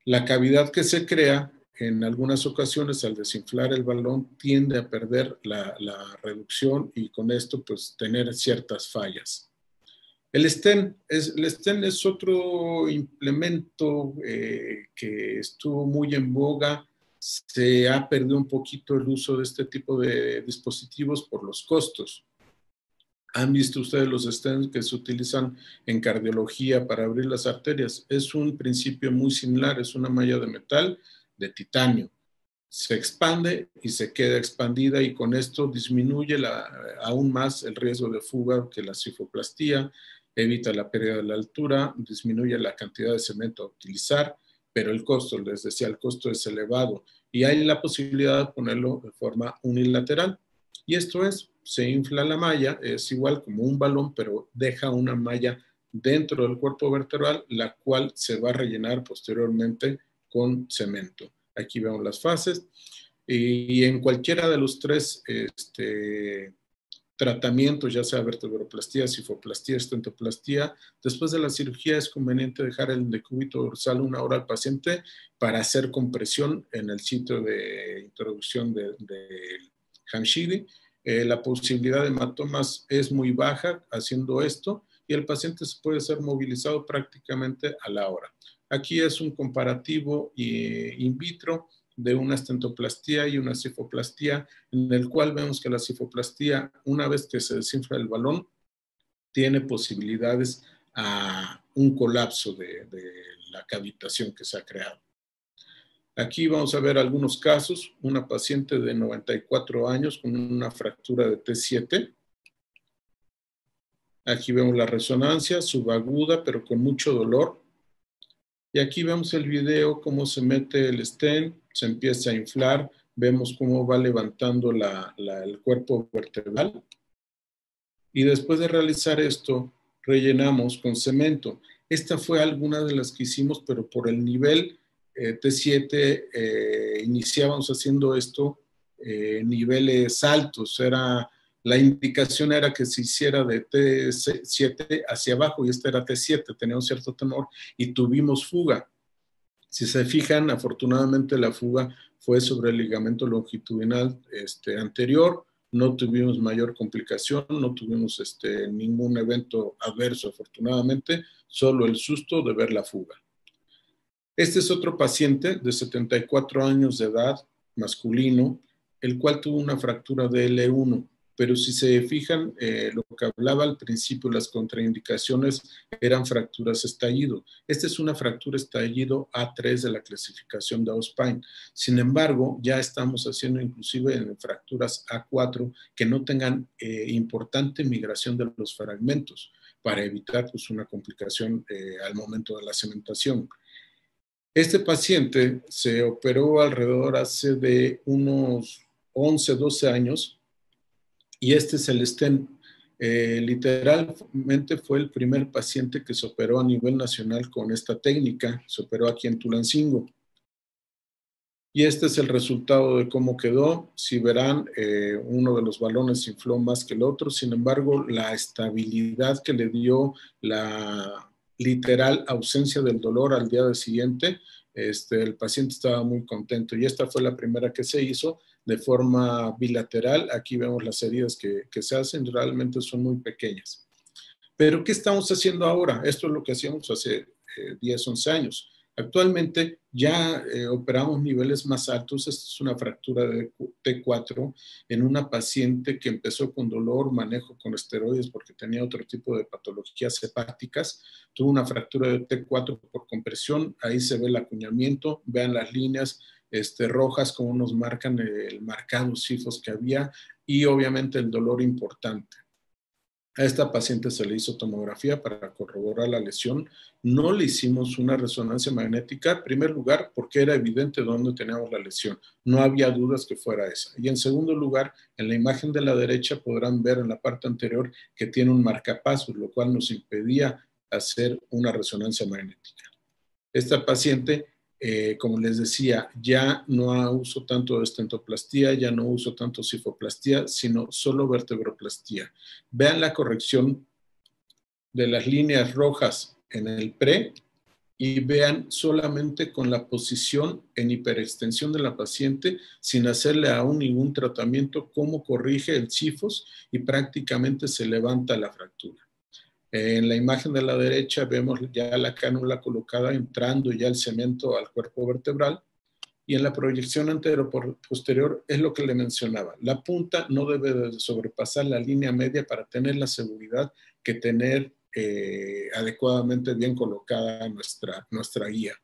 Speaker 4: La cavidad que se crea en algunas ocasiones al desinflar el balón tiende a perder la reducción y con esto pues tener ciertas fallas. El stent es otro implemento que estuvo muy en boga. Se ha perdido un poquito el uso de este tipo de dispositivos por los costos. ¿Han visto ustedes los stents que se utilizan en cardiología para abrir las arterias? Es un principio muy similar, es una malla de metal de titanio. Se expande y se queda expandida y con esto disminuye aún más el riesgo de fuga que la cifoplastía, evita la pérdida de la altura, disminuye la cantidad de cemento a utilizar, pero el costo, les decía, el costo es elevado y hay la posibilidad de ponerlo de forma unilateral. Y esto se infla la malla, es igual como un balón, pero deja una malla dentro del cuerpo vertebral, la cual se va a rellenar posteriormente con cemento. Aquí vemos las fases y en cualquiera de los tres tratamientos, ya sea vertebroplastía, cifoplastía, estentoplastía, después de la cirugía es conveniente dejar el decúbito dorsal 1 hora al paciente para hacer compresión en el sitio de introducción del Hamshidi. La posibilidad de hematomas es muy baja haciendo esto y el paciente se puede ser movilizado prácticamente a la hora. Aquí es un comparativo in vitro de una estentoplastía y una cifoplastía, en el cual vemos que la cifoplastía, una vez que se desinfla el balón, tiene posibilidades a un colapso de la cavitación que se ha creado. Aquí vamos a ver algunos casos. Una paciente de 94 años con una fractura de T7. Aquí vemos la resonancia subaguda, pero con mucho dolor. Y aquí vemos el video, cómo se mete el stent, se empieza a inflar, vemos cómo va levantando el cuerpo vertebral. Y después de realizar esto, rellenamos con cemento. Esta fue alguna de las que hicimos, pero por el nivel T7 iniciábamos haciendo esto niveles altos. La indicación era que se hiciera de T7 hacia abajo y esta era T7, tenía un cierto temor y tuvimos fuga. Si se fijan, afortunadamente la fuga fue sobre el ligamento longitudinal anterior, no tuvimos mayor complicación, no tuvimos ningún evento adverso afortunadamente, solo el susto de ver la fuga. Este es otro paciente de 74 años de edad, masculino, el cual tuvo una fractura de L1. Pero si se fijan, lo que hablaba al principio, las contraindicaciones eran fracturas estallido. Esta es una fractura estallido A3 de la clasificación de Auspein. Sin embargo, ya estamos haciendo inclusive en fracturas A4 que no tengan importante migración de los fragmentos para evitar pues, una complicación al momento de la cementación. Este paciente se operó alrededor hace de unos 11, 12 años. Y este es el stent. Literalmente fue el primer paciente que se operó a nivel nacional con esta técnica. Se operó aquí en Tulancingo. Y este es el resultado de cómo quedó. Si verán, uno de los balones infló más que el otro. Sin embargo, la estabilidad que le dio la literal ausencia del dolor al día siguiente, el paciente estaba muy contento y esta fue la primera que se hizo de forma bilateral. Aquí vemos las heridas que se hacen, realmente son muy pequeñas. Pero ¿qué estamos haciendo ahora? Esto es lo que hacíamos hace 10, 11 años. Actualmente ya operamos niveles más altos. Esta es una fractura de T4 en una paciente que empezó con dolor, manejo con esteroides porque tenía otro tipo de patologías hepáticas. Tuvo una fractura de T4 por compresión. Ahí se ve el acuñamiento. Vean las líneas rojas como nos marcan el marcado sifos que había y obviamente el dolor importante. A esta paciente se le hizo tomografía para corroborar la lesión. No le hicimos una resonancia magnética, en primer lugar, porque era evidente dónde teníamos la lesión. No había dudas que fuera esa. Y en segundo lugar, en la imagen de la derecha podrán ver en la parte anterior que tiene un marcapasos, lo cual nos impedía hacer una resonancia magnética. Esta paciente, como les decía, ya no uso tanto estentoplastía, ya no uso tanto cifoplastía, sino solo vertebroplastía. Vean la corrección de las líneas rojas en el pre y vean solamente con la posición en hiperextensión de la paciente sin hacerle aún ningún tratamiento, cómo corrige el sifos y prácticamente se levanta la fractura. En la imagen de la derecha vemos ya la cánula colocada entrando ya el cemento al cuerpo vertebral y en la proyección anterior-posterior es lo que le mencionaba. La punta no debe de sobrepasar la línea media para tener la seguridad que tener adecuadamente bien colocada nuestra guía.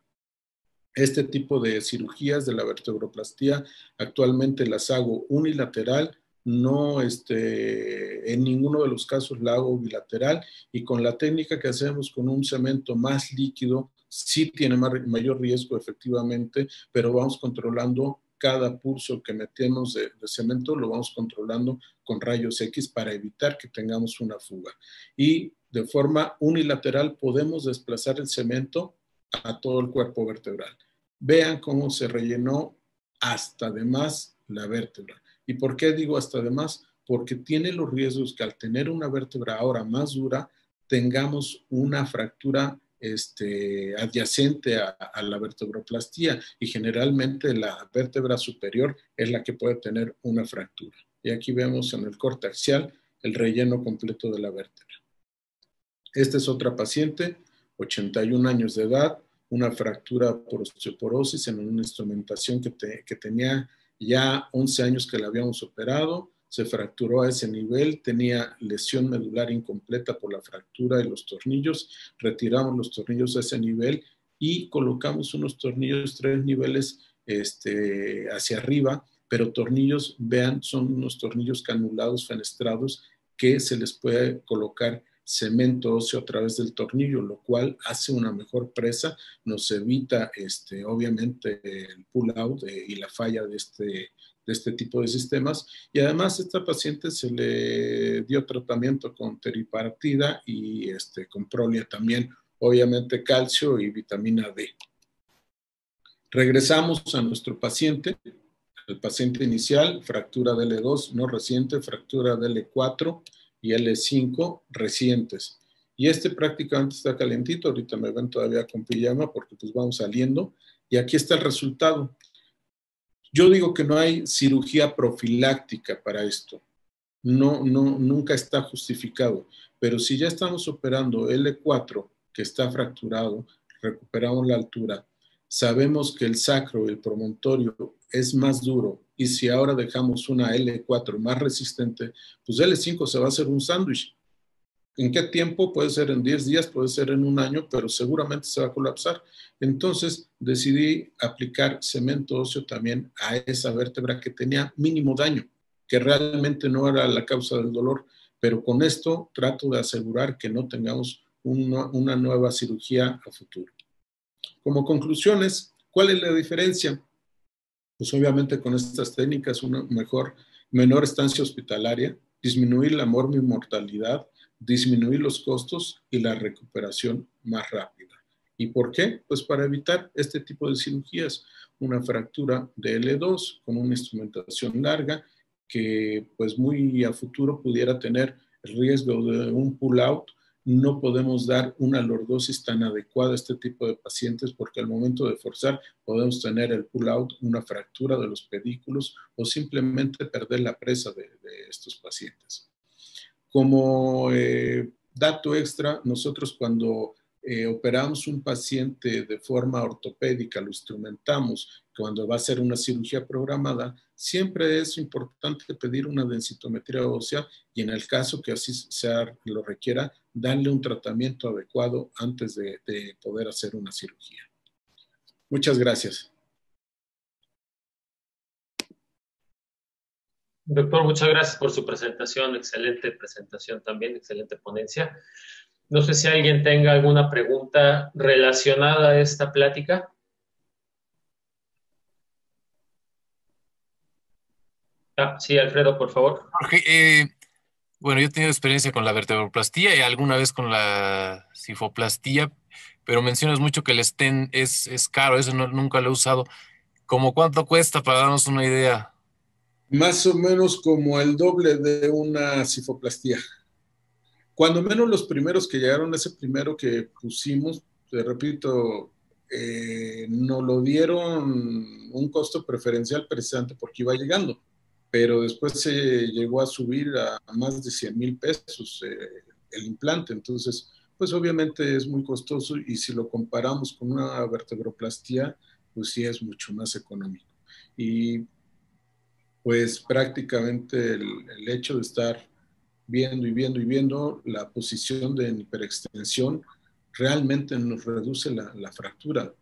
Speaker 4: Este tipo de cirugías de la vertebroplastía actualmente las hago unilateral, no en ninguno de los casos la hago bilateral y con la técnica que hacemos con un cemento más líquido sí tiene mayor riesgo efectivamente, pero vamos controlando cada pulso que metemos de cemento, lo vamos controlando con rayos X para evitar que tengamos una fuga. Y de forma unilateral podemos desplazar el cemento a todo el cuerpo vertebral. Vean cómo se rellenó hasta de más la vértebra. ¿Y por qué digo hasta de más? Porque tiene los riesgos que al tener una vértebra ahora más dura, tengamos una fractura adyacente a la vertebroplastía y generalmente la vértebra superior es la que puede tener una fractura. Y aquí vemos en el corte axial el relleno completo de la vértebra. Esta es otra paciente, 81 años de edad, una fractura por osteoporosis en una instrumentación que tenía ya 11 años que la habíamos operado, se fracturó a ese nivel, tenía lesión medular incompleta por la fractura de los tornillos, retiramos los tornillos a ese nivel y colocamos unos tornillos 3 niveles hacia arriba, pero tornillos, vean, son unos tornillos canulados, fenestrados, que se les puede colocar cemento óseo a través del tornillo, lo cual hace una mejor presa, nos evita obviamente el pull out y la falla de este tipo de sistemas. Y además a esta paciente se le dio tratamiento con teriparatida y con prolia también, obviamente calcio y vitamina D. Regresamos a nuestro paciente, el paciente inicial, fractura de L2 no reciente, fractura de L4 y L5 recientes. Y prácticamente está calentito, ahorita me ven todavía con pijama porque pues vamos saliendo. Y aquí está el resultado. Yo digo que no hay cirugía profiláctica para esto. Nunca está justificado. Pero si ya estamos operando L4, que está fracturado, recuperamos la altura, sabemos que el sacro y el promontorio es más duro y si ahora dejamos una L4 más resistente, pues L5 se va a hacer un sándwich. ¿En qué tiempo? Puede ser en 10 días, puede ser en un año, pero seguramente se va a colapsar. Entonces decidí aplicar cemento óseo también a esa vértebra que tenía mínimo daño, que realmente no era la causa del dolor, pero con esto trato de asegurar que no tengamos una nueva cirugía a futuro. Como conclusiones, ¿cuál es la diferencia? Pues obviamente con estas técnicas una menor estancia hospitalaria, disminuir la mortalidad, disminuir los costos y la recuperación más rápida. ¿Y por qué? Pues para evitar este tipo de cirugías, una fractura de L2 con una instrumentación larga que pues muy a futuro pudiera tener el riesgo de un pull out no podemos dar una lordosis tan adecuada a este tipo de pacientes porque al momento de forzar podemos tener el pull-out, una fractura de los pedículos o simplemente perder la presa de estos pacientes. Como dato extra, nosotros cuando operamos un paciente de forma ortopédica, lo instrumentamos, cuando va a ser una cirugía programada, siempre es importante pedir una densitometría ósea y en el caso que así lo requiera, darle un tratamiento adecuado antes de poder hacer una cirugía. Muchas gracias.
Speaker 2: Doctor, muchas gracias por su presentación, excelente presentación también, excelente ponencia. No sé si alguien tenga alguna pregunta relacionada a esta plática. Sí, Alfredo, por favor.
Speaker 3: Jorge, bueno, yo he tenido experiencia con la vertebroplastía y alguna vez con la cifoplastía, pero mencionas mucho que el stent es caro, eso nunca lo he usado. ¿Cómo cuánto cuesta para darnos una idea?
Speaker 4: Más o menos como el doble de una cifoplastía. Cuando menos los primeros que llegaron, ese primero que pusimos, te repito, nos lo dieron un costo preferencial precisamente porque iba llegando, pero después se llegó a subir a más de 100,000 pesos el implante, entonces, pues obviamente es muy costoso y si lo comparamos con una vertebroplastía, pues sí es mucho más económico. Y pues prácticamente el hecho de estar viendo y viendo y viendo la posición de hiperextensión realmente nos reduce la fractura.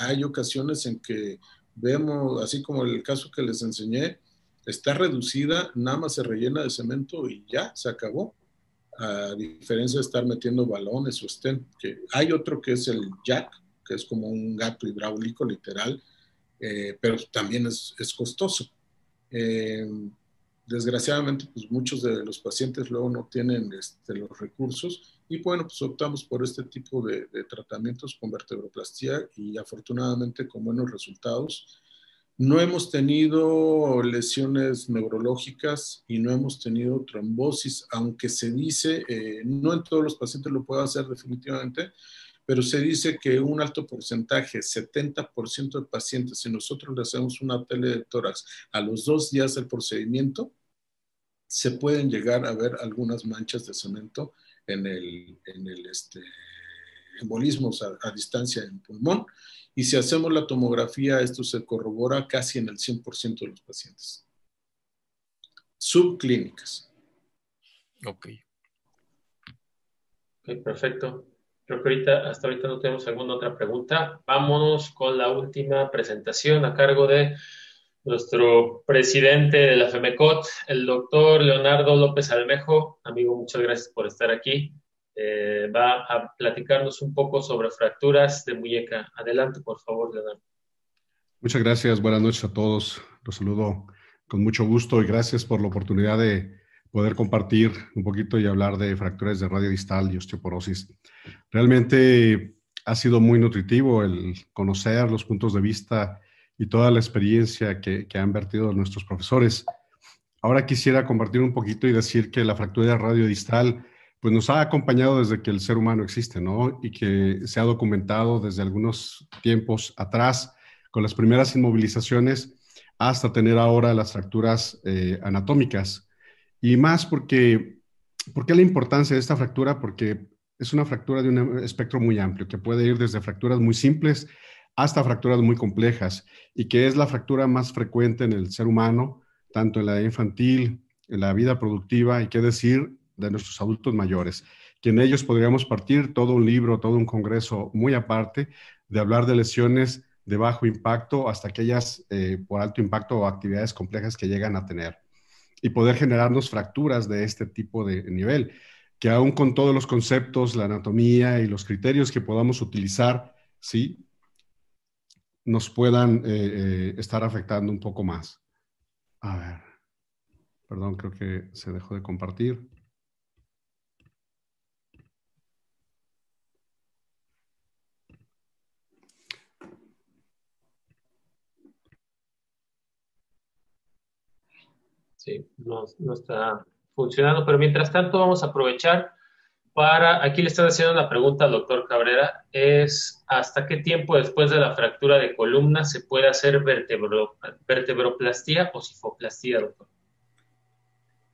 Speaker 4: Hay ocasiones en que vemos, así como el caso que les enseñé, está reducida, nada más se rellena de cemento y ya, se acabó. A diferencia de estar metiendo balones o stent, que hay otro que es el jack, que es como un gato hidráulico literal, pero también es costoso. Eh, Desgraciadamente, pues muchos de los pacientes luego no tienen los recursos y bueno, pues optamos por este tipo de tratamientos con vertebroplastía y afortunadamente con buenos resultados. No hemos tenido lesiones neurológicas y no hemos tenido trombosis, aunque se dice, no en todos los pacientes lo puede hacer definitivamente, pero se dice que un alto porcentaje, 70% de pacientes, si nosotros le hacemos una tele de tórax a los 2 días del procedimiento, se pueden llegar a ver algunas manchas de cemento en el embolismos a distancia en pulmón. Y si hacemos la tomografía, esto se corrobora casi en el 100% de los pacientes. Subclínicas.
Speaker 3: Ok.
Speaker 2: Ok, perfecto. Creo que hasta ahorita no tenemos alguna otra pregunta. Vámonos con la última presentación a cargo de nuestro presidente de la FEMECOT, el doctor Leonardo López Almejo. Amigo, muchas gracias por estar aquí. Va a platicarnos un poco sobre fracturas de muñeca. Adelante, por favor, Leonardo.
Speaker 5: Muchas gracias, buenas noches a todos. Los saludo con mucho gusto y gracias por la oportunidad de poder compartir un poquito y hablar de fracturas de radio distal y osteoporosis. Realmente ha sido muy nutritivo el conocer los puntos de vista y toda la experiencia que han vertido nuestros profesores. Ahora quisiera compartir un poquito y decir que la fractura de radio distal pues nos ha acompañado desde que el ser humano existe, ¿no? Y que se ha documentado desde algunos tiempos atrás con las primeras inmovilizaciones hasta tener ahora las fracturas anatómicas. Y más porque, ¿por qué la importancia de esta fractura? Porque es una fractura de un espectro muy amplio, que puede ir desde fracturas muy simples hasta fracturas muy complejas, y que es la fractura más frecuente en el ser humano, tanto en la edad infantil, en la vida productiva, y qué decir de nuestros adultos mayores, que en ellos podríamos partir todo un libro, todo un congreso muy aparte, de hablar de lesiones de bajo impacto hasta aquellas por alto impacto o actividades complejas que llegan a tener, y poder generarnos fracturas de este tipo de nivel, que aún con todos los conceptos, la anatomía y los criterios que podamos utilizar, ¿sí?, nos puedan estar afectando un poco más. A ver, perdón, creo que se dejó de compartir.
Speaker 2: Sí, no está funcionando, pero mientras tanto vamos a aprovechar Aquí le están haciendo una pregunta al doctor Cabrera, es ¿hasta qué tiempo después de la fractura de columna se puede hacer vertebroplastía o cifoplastía, doctor?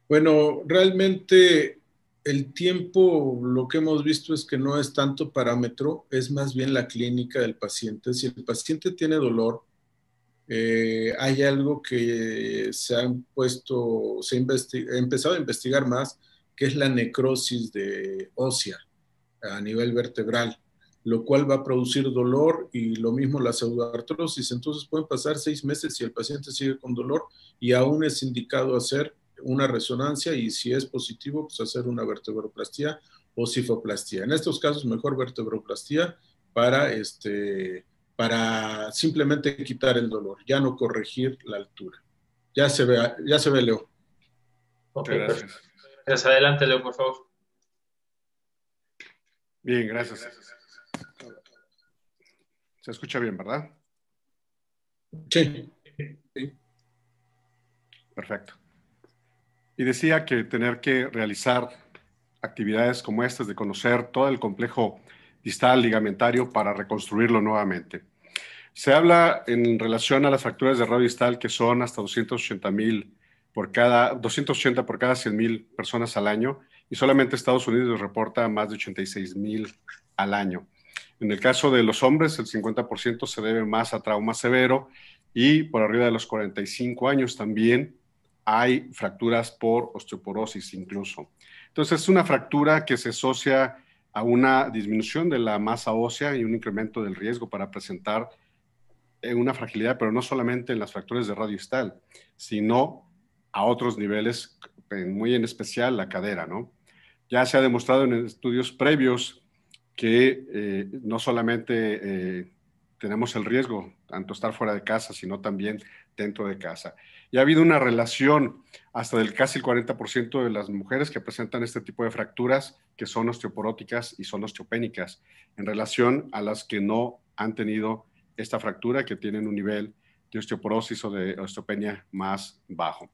Speaker 4: Bueno, realmente el tiempo, lo que hemos visto es que no es tanto parámetro, es más bien la clínica del paciente. Si el paciente tiene dolor, hay algo que ha empezado a investigar más, que es la necrosis de ósea a nivel vertebral, lo cual va a producir dolor y lo mismo la pseudoartrosis. Entonces pueden pasar 6 meses y el paciente sigue con dolor y aún es indicado hacer una resonancia y si es positivo, pues hacer una vertebroplastía o cifoplastía. En estos casos, mejor vertebroplastía para, para simplemente quitar el dolor, ya no corregir la altura. Ya se ve, Leo.
Speaker 2: Ok,
Speaker 5: Gracias.
Speaker 2: perfecto. Gracias. Adelante, Leo, por favor.
Speaker 5: Bien, gracias. Se escucha bien, ¿verdad?
Speaker 4: Sí.
Speaker 5: Perfecto. Y decía que tener que realizar actividades como estas, de conocer todo el complejo distal ligamentario para reconstruirlo nuevamente. Se habla en relación a las fracturas de radio distal que son hasta 280 por cada 100,000 personas al año, y solamente Estados Unidos reporta más de 86,000 al año. En el caso de los hombres, el 50% se debe más a trauma severo, y por arriba de los 45 años también hay fracturas por osteoporosis incluso. Entonces es una fractura que se asocia a una disminución de la masa ósea y un incremento del riesgo para presentar una fragilidad, pero no solamente en las fracturas de radio distal, sino a otros niveles, muy en especial la cadera, ¿no? Ya se ha demostrado en estudios previos que no solamente tenemos el riesgo, tanto estar fuera de casa, sino también dentro de casa. Y ha habido una relación hasta del casi el 40% de las mujeres que presentan este tipo de fracturas, que son osteoporóticas y son osteopénicas, en relación a las que no han tenido esta fractura, que tienen un nivel de osteoporosis o de osteopenia más bajo.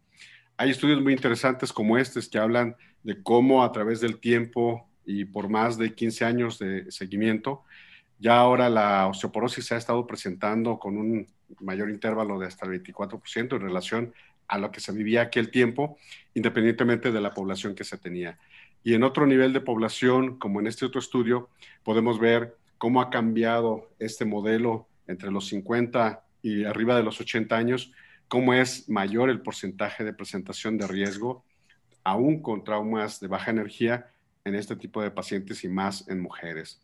Speaker 5: Hay estudios muy interesantes como estos que hablan de cómo a través del tiempo y por más de 15 años de seguimiento, ya ahora la osteoporosis se ha estado presentando con un mayor intervalo de hasta el 24% en relación a lo que se vivía aquel tiempo, independientemente de la población que se tenía. Y en otro nivel de población, como en este otro estudio, podemos ver cómo ha cambiado este modelo entre los 50 y arriba de los 80 años, cómo es mayor el porcentaje de presentación de riesgo, aún con traumas de baja energía, en este tipo de pacientes y más en mujeres.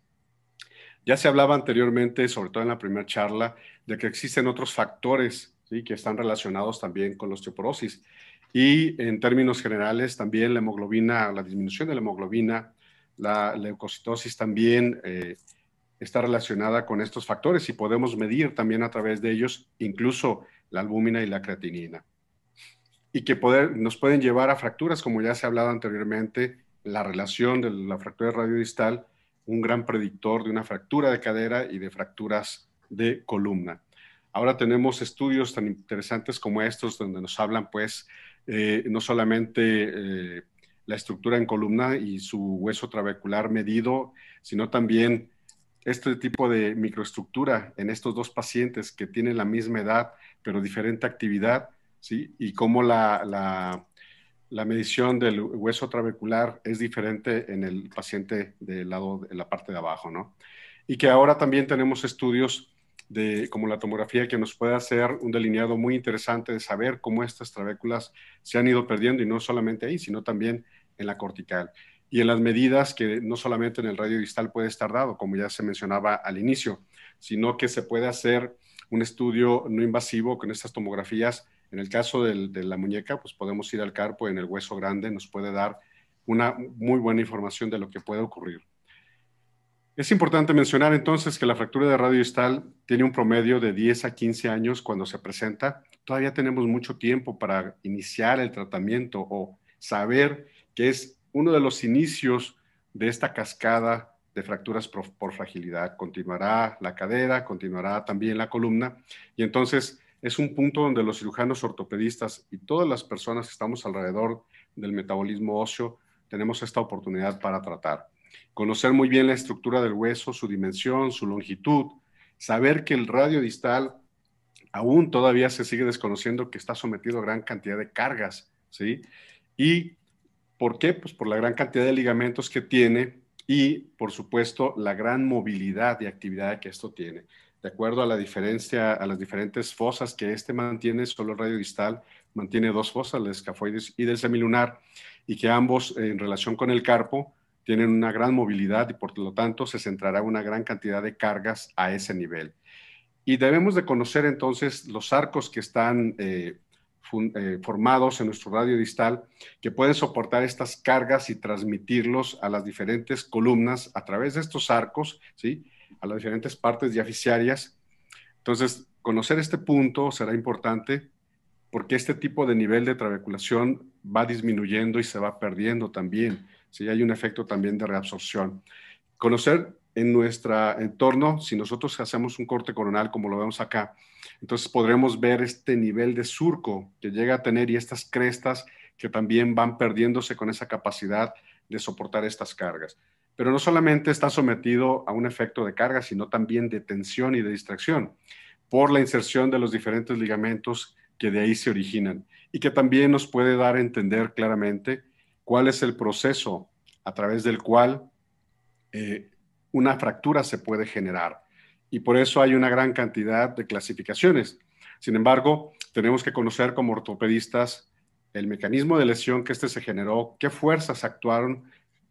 Speaker 5: Ya se hablaba anteriormente, sobre todo en la primera charla, de que existen otros factores, ¿sí?, que están relacionados también con la osteoporosis. Y en términos generales, también la hemoglobina, la disminución de la hemoglobina, la leucocitosis también está relacionada con estos factores, y podemos medir también a través de ellos incluso la albúmina y la creatinina. Y que nos pueden llevar a fracturas, como ya se ha hablado anteriormente, la relación de la fractura radiodistal, un gran predictor de una fractura de cadera y de fracturas de columna. Ahora tenemos estudios tan interesantes como estos, donde nos hablan, pues, no solamente la estructura en columna y su hueso trabecular medido, sino también este tipo de microestructura en estos dos pacientes que tienen la misma edad, pero diferente actividad, ¿sí? Y cómo la medición del hueso trabecular es diferente en el paciente del lado, de la parte de abajo, ¿no? Y que ahora también tenemos estudios como la tomografía, que nos puede hacer un delineado muy interesante de saber cómo estas trabéculas se han ido perdiendo, y no solamente ahí, sino también en la cortical. Y en las medidas que no solamente en el radio distal puede estar dado, como ya se mencionaba al inicio, sino que se puede hacer un estudio no invasivo con estas tomografías. En el caso de la muñeca, pues podemos ir al carpo, en el hueso grande nos puede dar una muy buena información de lo que puede ocurrir. Es importante mencionar entonces que la fractura de radio distal tiene un promedio de 10 a 15 años cuando se presenta. Todavía tenemos mucho tiempo para iniciar el tratamiento o saber que es uno de los inicios de esta cascada de fracturas por fragilidad. Continuará la cadera, continuará también la columna, y entonces es un punto donde los cirujanos ortopedistas y todas las personas que estamos alrededor del metabolismo óseo tenemos esta oportunidad para tratar. conocer muy bien la estructura del hueso, su dimensión, su longitud, saber que el radio distal aún todavía se sigue desconociendo que está sometido a gran cantidad de cargas, ¿sí? ¿Y por qué? Pues por la gran cantidad de ligamentos que tiene y, por supuesto, la gran movilidad y actividad que esto tiene. De acuerdo a la diferencia, a las diferentes fosas que este mantiene, solo el radio distal mantiene dos fosas, el escafoides y del semilunar, y que ambos, en relación con el carpo, tienen una gran movilidad y, por lo tanto, se centrará una gran cantidad de cargas a ese nivel. Y debemos de conocer entonces los arcos que están formados en nuestro radio distal, que pueden soportar estas cargas y transmitirlos a las diferentes columnas a través de estos arcos, ¿sí? A las diferentes partes diaficiarias. Entonces, conocer este punto será importante porque este tipo de nivel de trabeculación va disminuyendo y se va perdiendo también, ¿sí? Hay un efecto también de reabsorción. Conocer en nuestro entorno, si nosotros hacemos un corte coronal como lo vemos acá, entonces podremos ver este nivel de surco que llega a tener y estas crestas que también van perdiéndose con esa capacidad de soportar estas cargas. Pero no solamente está sometido a un efecto de carga, sino también de tensión y de distracción por la inserción de los diferentes ligamentos que de ahí se originan y que también nos puede dar a entender claramente cuál es el proceso a través del cual una fractura se puede generar. Y por eso hay una gran cantidad de clasificaciones. Sin embargo, tenemos que conocer como ortopedistas el mecanismo de lesión que se generó, qué fuerzas actuaron,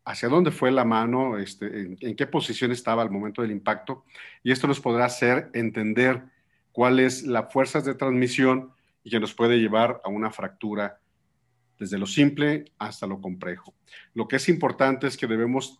Speaker 5: hacia dónde fue la mano, en qué posición estaba al momento del impacto. Y esto nos podrá hacer entender cuáles las fuerzas de transmisión y que nos puede llevar a una fractura desde lo simple hasta lo complejo. Lo que es importante es que debemos,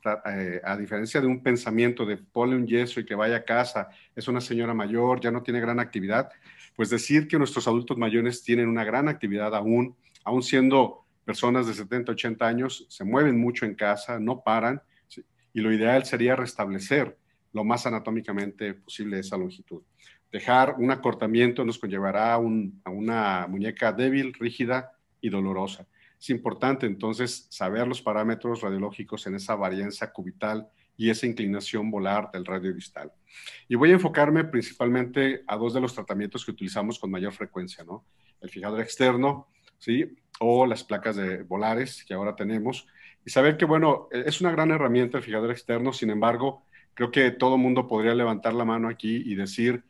Speaker 5: a diferencia de un pensamiento de ponle un yeso y que vaya a casa, es una señora mayor, ya no tiene gran actividad, pues decir que nuestros adultos mayores tienen una gran actividad aún siendo personas de 70, 80 años, se mueven mucho en casa, no paran, ¿sí? Y lo ideal sería restablecer lo más anatómicamente posible esa longitud. Dejar un acortamiento nos conllevará a una muñeca débil, rígida, y dolorosa. Es importante entonces saber los parámetros radiológicos en esa varianza cubital y esa inclinación volar del radio distal. Y voy a enfocarme principalmente a dos de los tratamientos que utilizamos con mayor frecuencia, ¿no? El fijador externo, ¿sí? O las placas de volares que ahora tenemos. Y saber que, bueno, es una gran herramienta el fijador externo, sin embargo, creo que todo mundo podría levantar la mano aquí y decir,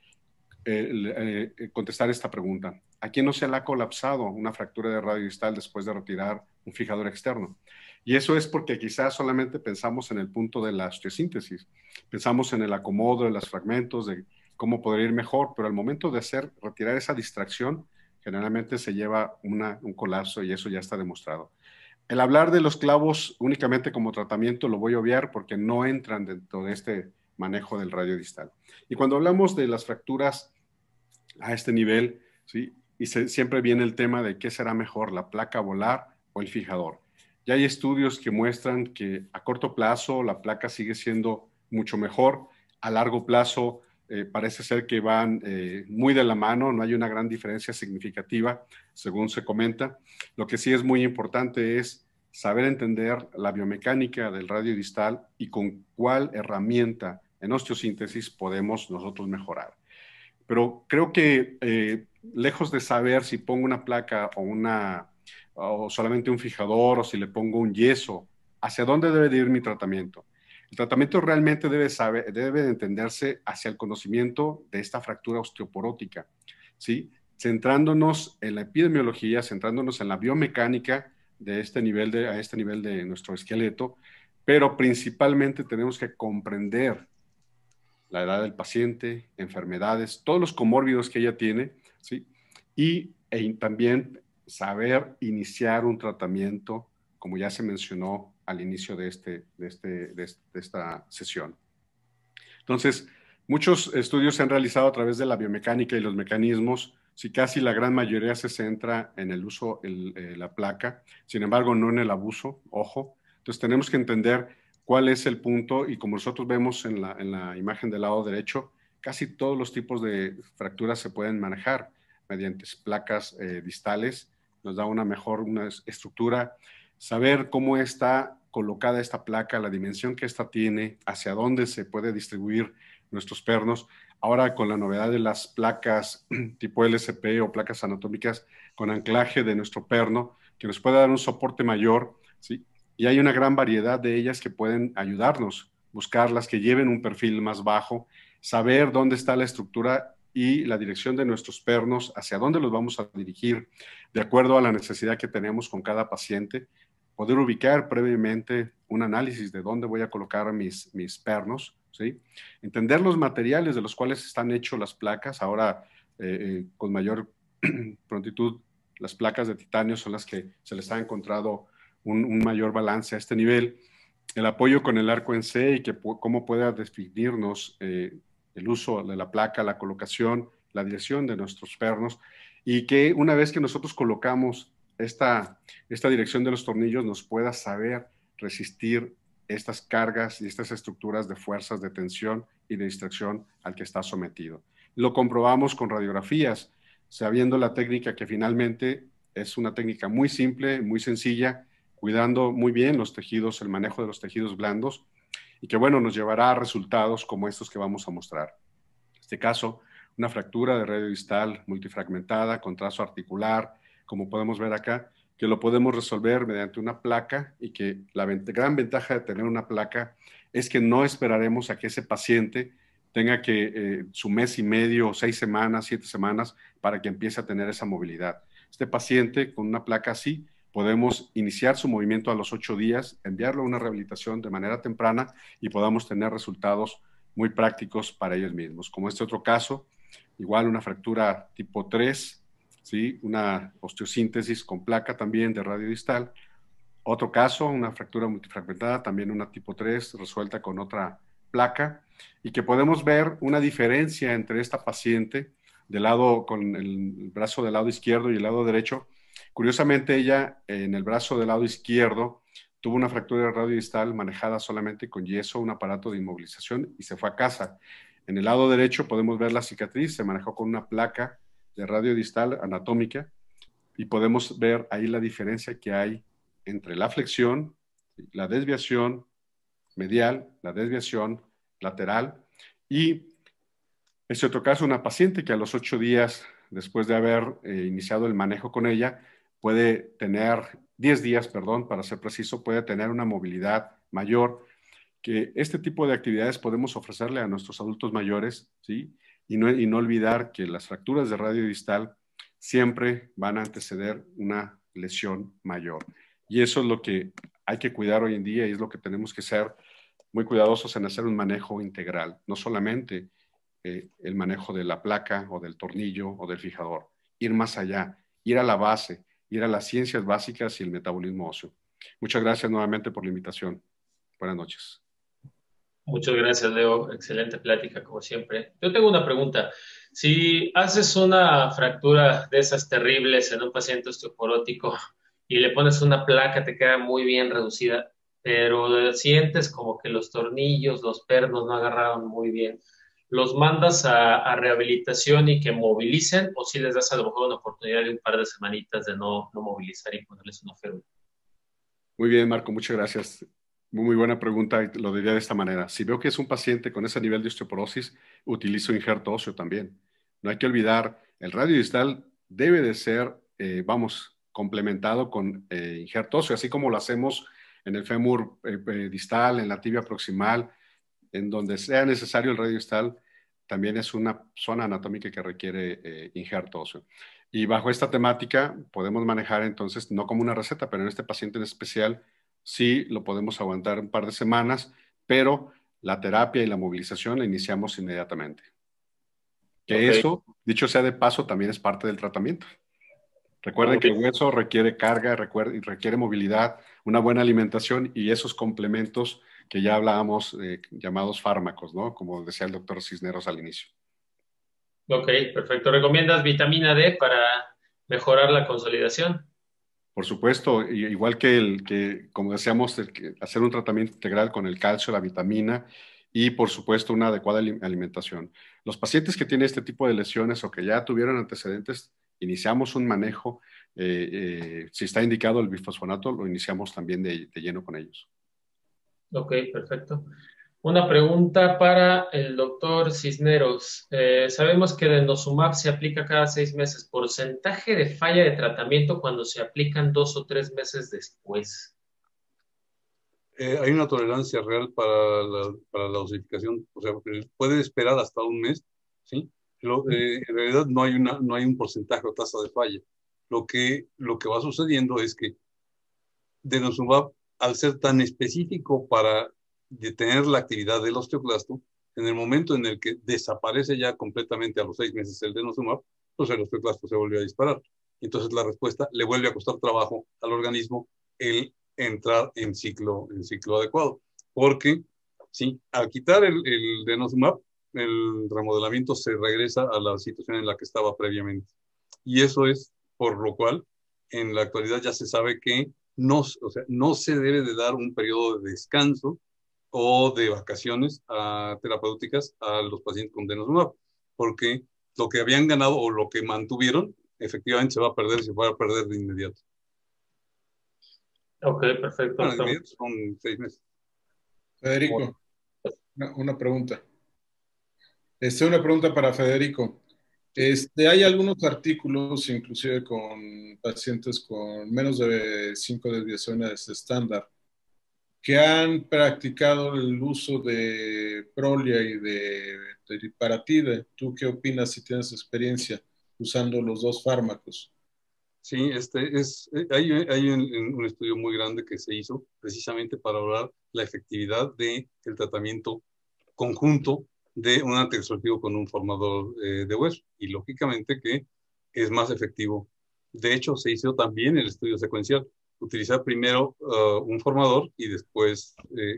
Speaker 5: contestar esta pregunta. ¿A quién no se le ha colapsado una fractura de radio distal después de retirar un fijador externo? Y eso es porque quizás solamente pensamos en el punto de la osteosíntesis, pensamos en el acomodo de los fragmentos, de cómo podría ir mejor, pero al momento de retirar esa distracción, generalmente se lleva un colapso y eso ya está demostrado. El hablar de los clavos únicamente como tratamiento lo voy a obviar porque no entran dentro de este manejo del radio distal. Y cuando hablamos de las fracturas a este nivel, ¿sí? Y siempre viene el tema de qué será mejor, la placa volar o el fijador. Ya hay estudios que muestran que a corto plazo la placa sigue siendo mucho mejor, a largo plazo parece ser que van muy de la mano, no hay una gran diferencia significativa, según se comenta. Lo que sí es muy importante es saber entender la biomecánica del radio distal y con cuál herramienta en osteosíntesis podemos nosotros mejorar. Pero creo que lejos de saber si pongo una placa o solamente un fijador o si le pongo un yeso, ¿hacia dónde debe de ir mi tratamiento? El tratamiento realmente debe de entenderse hacia el conocimiento de esta fractura osteoporótica, ¿sí? Centrándonos en la epidemiología, centrándonos en la biomecánica de a este nivel de nuestro esqueleto, pero principalmente tenemos que comprender la edad del paciente, enfermedades, todos los comórbidos que ella tiene, ¿sí? Y también saber iniciar un tratamiento, como ya se mencionó al inicio de esta sesión. Entonces, muchos estudios se han realizado a través de la biomecánica y los mecanismos, si casi la gran mayoría se centra en el uso de la placa, sin embargo, no en el abuso, ojo. Entonces, tenemos que entender cuál es el punto y como nosotros vemos en la imagen del lado derecho, casi todos los tipos de fracturas se pueden manejar mediante placas distales, nos da una estructura, saber cómo está colocada esta placa, la dimensión que esta tiene, hacia dónde se puede distribuir nuestros pernos. Ahora con la novedad de las placas tipo LSP o placas anatómicas con anclaje de nuestro perno, que nos puede dar un soporte mayor, ¿sí? Y hay una gran variedad de ellas que pueden ayudarnos, buscarlas que lleven un perfil más bajo, saber dónde está la estructura y la dirección de nuestros pernos, hacia dónde los vamos a dirigir, de acuerdo a la necesidad que tenemos con cada paciente, poder ubicar previamente un análisis de dónde voy a colocar mis pernos, ¿sí? Entender los materiales de los cuales están hechos las placas. Ahora, con mayor prontitud, las placas de titanio son las que se les ha encontrado un mayor balance a este nivel. El apoyo con el arco en C y que cómo pueda definirnos el uso de la placa, la colocación, la dirección de nuestros pernos, y que una vez que nosotros colocamos esta dirección de los tornillos nos pueda saber resistir estas cargas y estas estructuras de fuerzas de tensión y de distracción al que está sometido. Lo comprobamos con radiografías, sabiendo la técnica que finalmente es una técnica muy simple, muy sencilla, cuidando muy bien los tejidos, el manejo de los tejidos blandos, y que bueno, nos llevará a resultados como estos que vamos a mostrar. En este caso, una fractura de radio distal multifragmentada con trazo articular, como podemos ver acá, que lo podemos resolver mediante una placa, y que la gran ventaja de tener una placa es que no esperaremos a que ese paciente tenga que su mes y medio, 6 semanas, 7 semanas, para que empiece a tener esa movilidad. Este paciente con una placa así, podemos iniciar su movimiento a los 8 días, enviarlo a una rehabilitación de manera temprana y podamos tener resultados muy prácticos para ellos mismos. Como este otro caso, igual una fractura tipo 3, ¿sí? Una osteosíntesis con placa también de radio distal. Otro caso, una fractura multifragmentada, también una tipo 3 resuelta con otra placa, y que podemos ver una diferencia entre esta paciente del lado con el brazo del lado izquierdo y el lado derecho. Curiosamente, ella en el brazo del lado izquierdo tuvo una fractura de radio distal manejada solamente con yeso, un aparato de inmovilización, y se fue a casa. En el lado derecho podemos ver la cicatriz, se manejó con una placa de radio distal anatómica, y podemos ver ahí la diferencia que hay entre la flexión, la desviación medial, la desviación lateral. Y este otro caso, una paciente que a los 8 días después de haber iniciado el manejo con ella, puede tener 10 días, perdón, para ser preciso, puede tener una movilidad mayor, que este tipo de actividades podemos ofrecerle a nuestros adultos mayores, ¿sí? Y no olvidar que las fracturas de radio distal siempre van a anteceder una lesión mayor. Y eso es lo que hay que cuidar hoy en día, y es lo que tenemos que ser muy cuidadosos en hacer un manejo integral, no solamente el manejo de la placa o del tornillo o del fijador, ir más allá, ir a la base, ir a las ciencias básicas y el metabolismo óseo. Muchas gracias nuevamente por la invitación. Buenas noches.
Speaker 2: Muchas gracias, Leo. Excelente plática, como siempre. Yo tengo una pregunta. Si haces una fractura de esas terribles en un paciente osteoporótico y le pones una placa, te queda muy bien reducida, pero sientes como que los tornillos, los pernos no agarraron muy bien, ¿los mandas a rehabilitación y que movilicen, o si les das a lo mejor una oportunidad de un par de semanitas de no movilizar y ponerles una férula?
Speaker 5: Muy bien, Marco, muchas gracias. Muy buena pregunta, y lo diría de esta manera. Si veo que es un paciente con ese nivel de osteoporosis, utilizo injerto óseo también. No hay que olvidar, el radio distal debe de ser, complementado con injerto óseo, así como lo hacemos en el fémur distal, en la tibia proximal, en donde sea necesario el radio distal, también es una zona anatómica que requiere injerto óseo. Y bajo esta temática podemos manejar entonces, no como una receta, pero en este paciente en especial, sí lo podemos aguantar un par de semanas, pero la terapia y la movilización la iniciamos inmediatamente. Que eso, dicho sea de paso, también es parte del tratamiento. Recuerden que el hueso requiere carga, requiere movilidad, una buena alimentación y esos complementos que ya hablábamos, llamados fármacos, ¿no? Como decía el doctor Cisneros al inicio.
Speaker 2: Ok, perfecto. ¿Recomiendas vitamina D para mejorar la consolidación?
Speaker 5: Por supuesto, igual que como decíamos, hacer un tratamiento integral con el calcio, la vitamina y, por supuesto, una adecuada alimentación. Los pacientes que tienen este tipo de lesiones o que ya tuvieron antecedentes, iniciamos un manejo. Si está indicado el bifosfonato, lo iniciamos también de lleno con ellos.
Speaker 2: Ok, perfecto. Una pregunta para el doctor Cisneros. Sabemos que denosumab se aplica cada 6 meses. ¿Porcentaje de falla de tratamiento cuando se aplican 2 o 3 meses después?
Speaker 1: Hay una tolerancia real para la dosificación, o sea, puede esperar hasta un mes, ¿sí? En realidad no hay un porcentaje o tasa de falla. Lo que va sucediendo es que denosumab, al ser tan específico para detener la actividad del osteoclasto, en el momento en el que desaparece ya completamente a los 6 meses el denosumab, pues el osteoclasto se vuelve a disparar. Entonces la respuesta le vuelve a costar trabajo al organismo el entrar en ciclo adecuado. Porque, sí, al quitar el denosumab, el remodelamiento se regresa a la situación en la que estaba previamente. Y eso es por lo cual en la actualidad ya se sabe que no, o sea, no se debe de dar un periodo de descanso o de vacaciones terapéuticas a los pacientes con denosumab, porque lo que habían ganado o lo que mantuvieron efectivamente se va a perder, se va a perder de inmediato.
Speaker 2: Ok, perfecto.
Speaker 1: Bueno, de inmediato son 6 meses.
Speaker 4: Federico, una pregunta. Una pregunta para Federico. Hay algunos artículos, inclusive con pacientes con menos de 5 desviaciones estándar, que han practicado el uso de Prolia y de teriparatide. ¿Tú qué opinas si tienes experiencia usando los dos fármacos?
Speaker 1: Sí, hay un estudio muy grande que se hizo precisamente para hablar la efectividad del tratamiento conjunto de un anticonceptivo con un formador de hueso. Y lógicamente que es más efectivo. De hecho, se hizo también el estudio secuencial. Utilizar primero un formador y después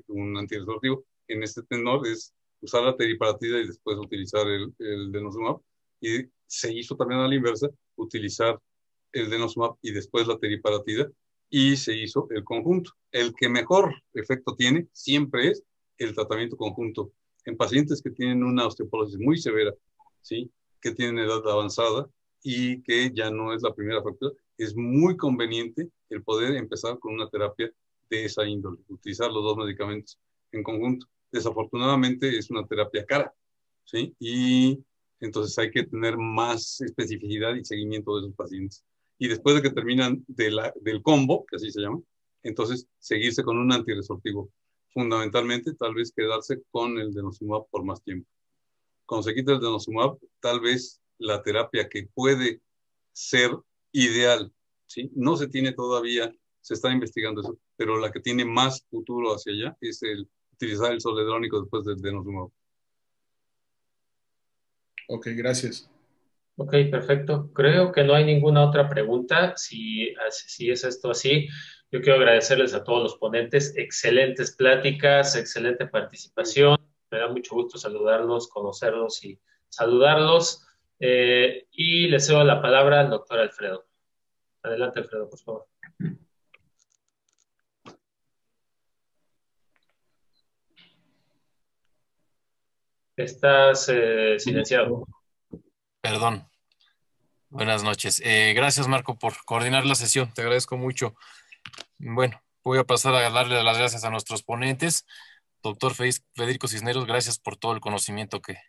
Speaker 1: un anticonceptivo. En este tenor es usar la teriparatida y después utilizar el denosumab. Y se hizo también a la inversa, utilizar el denosumab y después la teriparatida. Y se hizo el conjunto. El que mejor efecto tiene siempre es el tratamiento conjunto en pacientes que tienen una osteoporosis muy severa, ¿sí? Que tienen edad avanzada y que ya no es la primera fractura, es muy conveniente el poder empezar con una terapia de esa índole, utilizar los dos medicamentos en conjunto. Desafortunadamente es una terapia cara, ¿sí? Y entonces hay que tener más especificidad y seguimiento de esos pacientes. Y después de que terminan del combo, que así se llama, entonces seguirse con un antirresortivo. Fundamentalmente, tal vez quedarse con el denosumab por más tiempo. Cuando se quita el denosumab, tal vez la terapia que puede ser ideal, ¿sí? No se tiene todavía, se está investigando eso, pero la que tiene más futuro hacia allá es el utilizar el zoledrónico después del denosumab.
Speaker 4: Ok, gracias.
Speaker 2: Ok, perfecto. Creo que no hay ninguna otra pregunta. Si es esto así, yo quiero agradecerles a todos los ponentes. Excelentes pláticas, excelente participación. Me da mucho gusto saludarlos, conocerlos y saludarlos. Y le cedo la palabra al doctor Alfredo. Adelante, Alfredo, por favor. Estás silenciado.
Speaker 3: Perdón. Buenas noches. Gracias, Marco, por coordinar la sesión. Te agradezco mucho. Bueno, voy a pasar a darle las gracias a nuestros ponentes. Doctor Federico Cisneros, gracias por todo el conocimiento que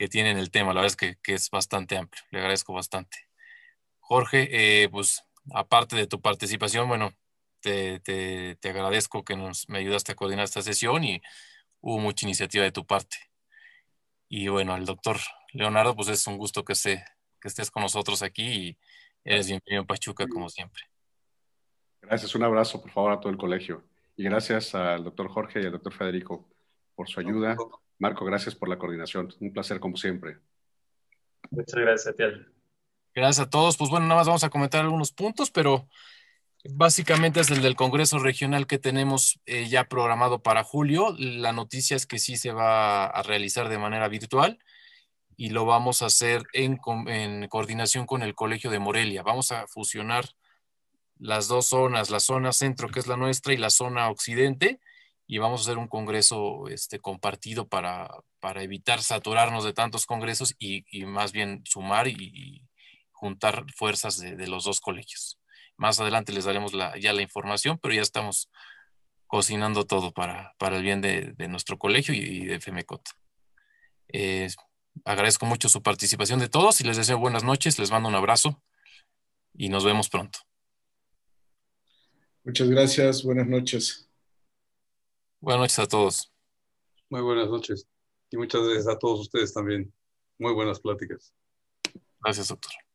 Speaker 3: tiene en el tema. La verdad es que es bastante amplio. Le agradezco bastante. Jorge, pues aparte de tu participación, bueno, te agradezco que me ayudaste a coordinar esta sesión y hubo mucha iniciativa de tu parte. Y bueno, el doctor Leonardo, pues es un gusto que estés con nosotros aquí y eres bienvenido en Pachuca como siempre.
Speaker 5: Gracias, un abrazo por favor a todo el colegio. Y gracias al doctor Jorge y al doctor Federico por su ayuda. Marco, gracias por la coordinación. Un placer como siempre.
Speaker 2: Muchas gracias a ti.
Speaker 3: Gracias a todos. Pues bueno, nada más vamos a comentar algunos puntos, pero básicamente es el del Congreso Regional que tenemos ya programado para julio. La noticia es que sí se va a realizar de manera virtual y lo vamos a hacer en coordinación con el Colegio de Morelia. Vamos a fusionar las dos zonas, la zona centro, que es la nuestra, y la zona occidente, y vamos a hacer un congreso compartido para evitar saturarnos de tantos congresos y más bien sumar y juntar fuerzas de los dos colegios. Más adelante les daremos ya la información, pero ya estamos cocinando todo para el bien de nuestro colegio y de FEMECOT. Agradezco mucho su participación de todos y les deseo buenas noches, les mando un abrazo y nos vemos pronto.
Speaker 4: Muchas gracias, buenas noches.
Speaker 3: Buenas noches a todos.
Speaker 1: Muy buenas noches. Y muchas gracias a todos ustedes también. Muy buenas pláticas.
Speaker 3: Gracias, doctor.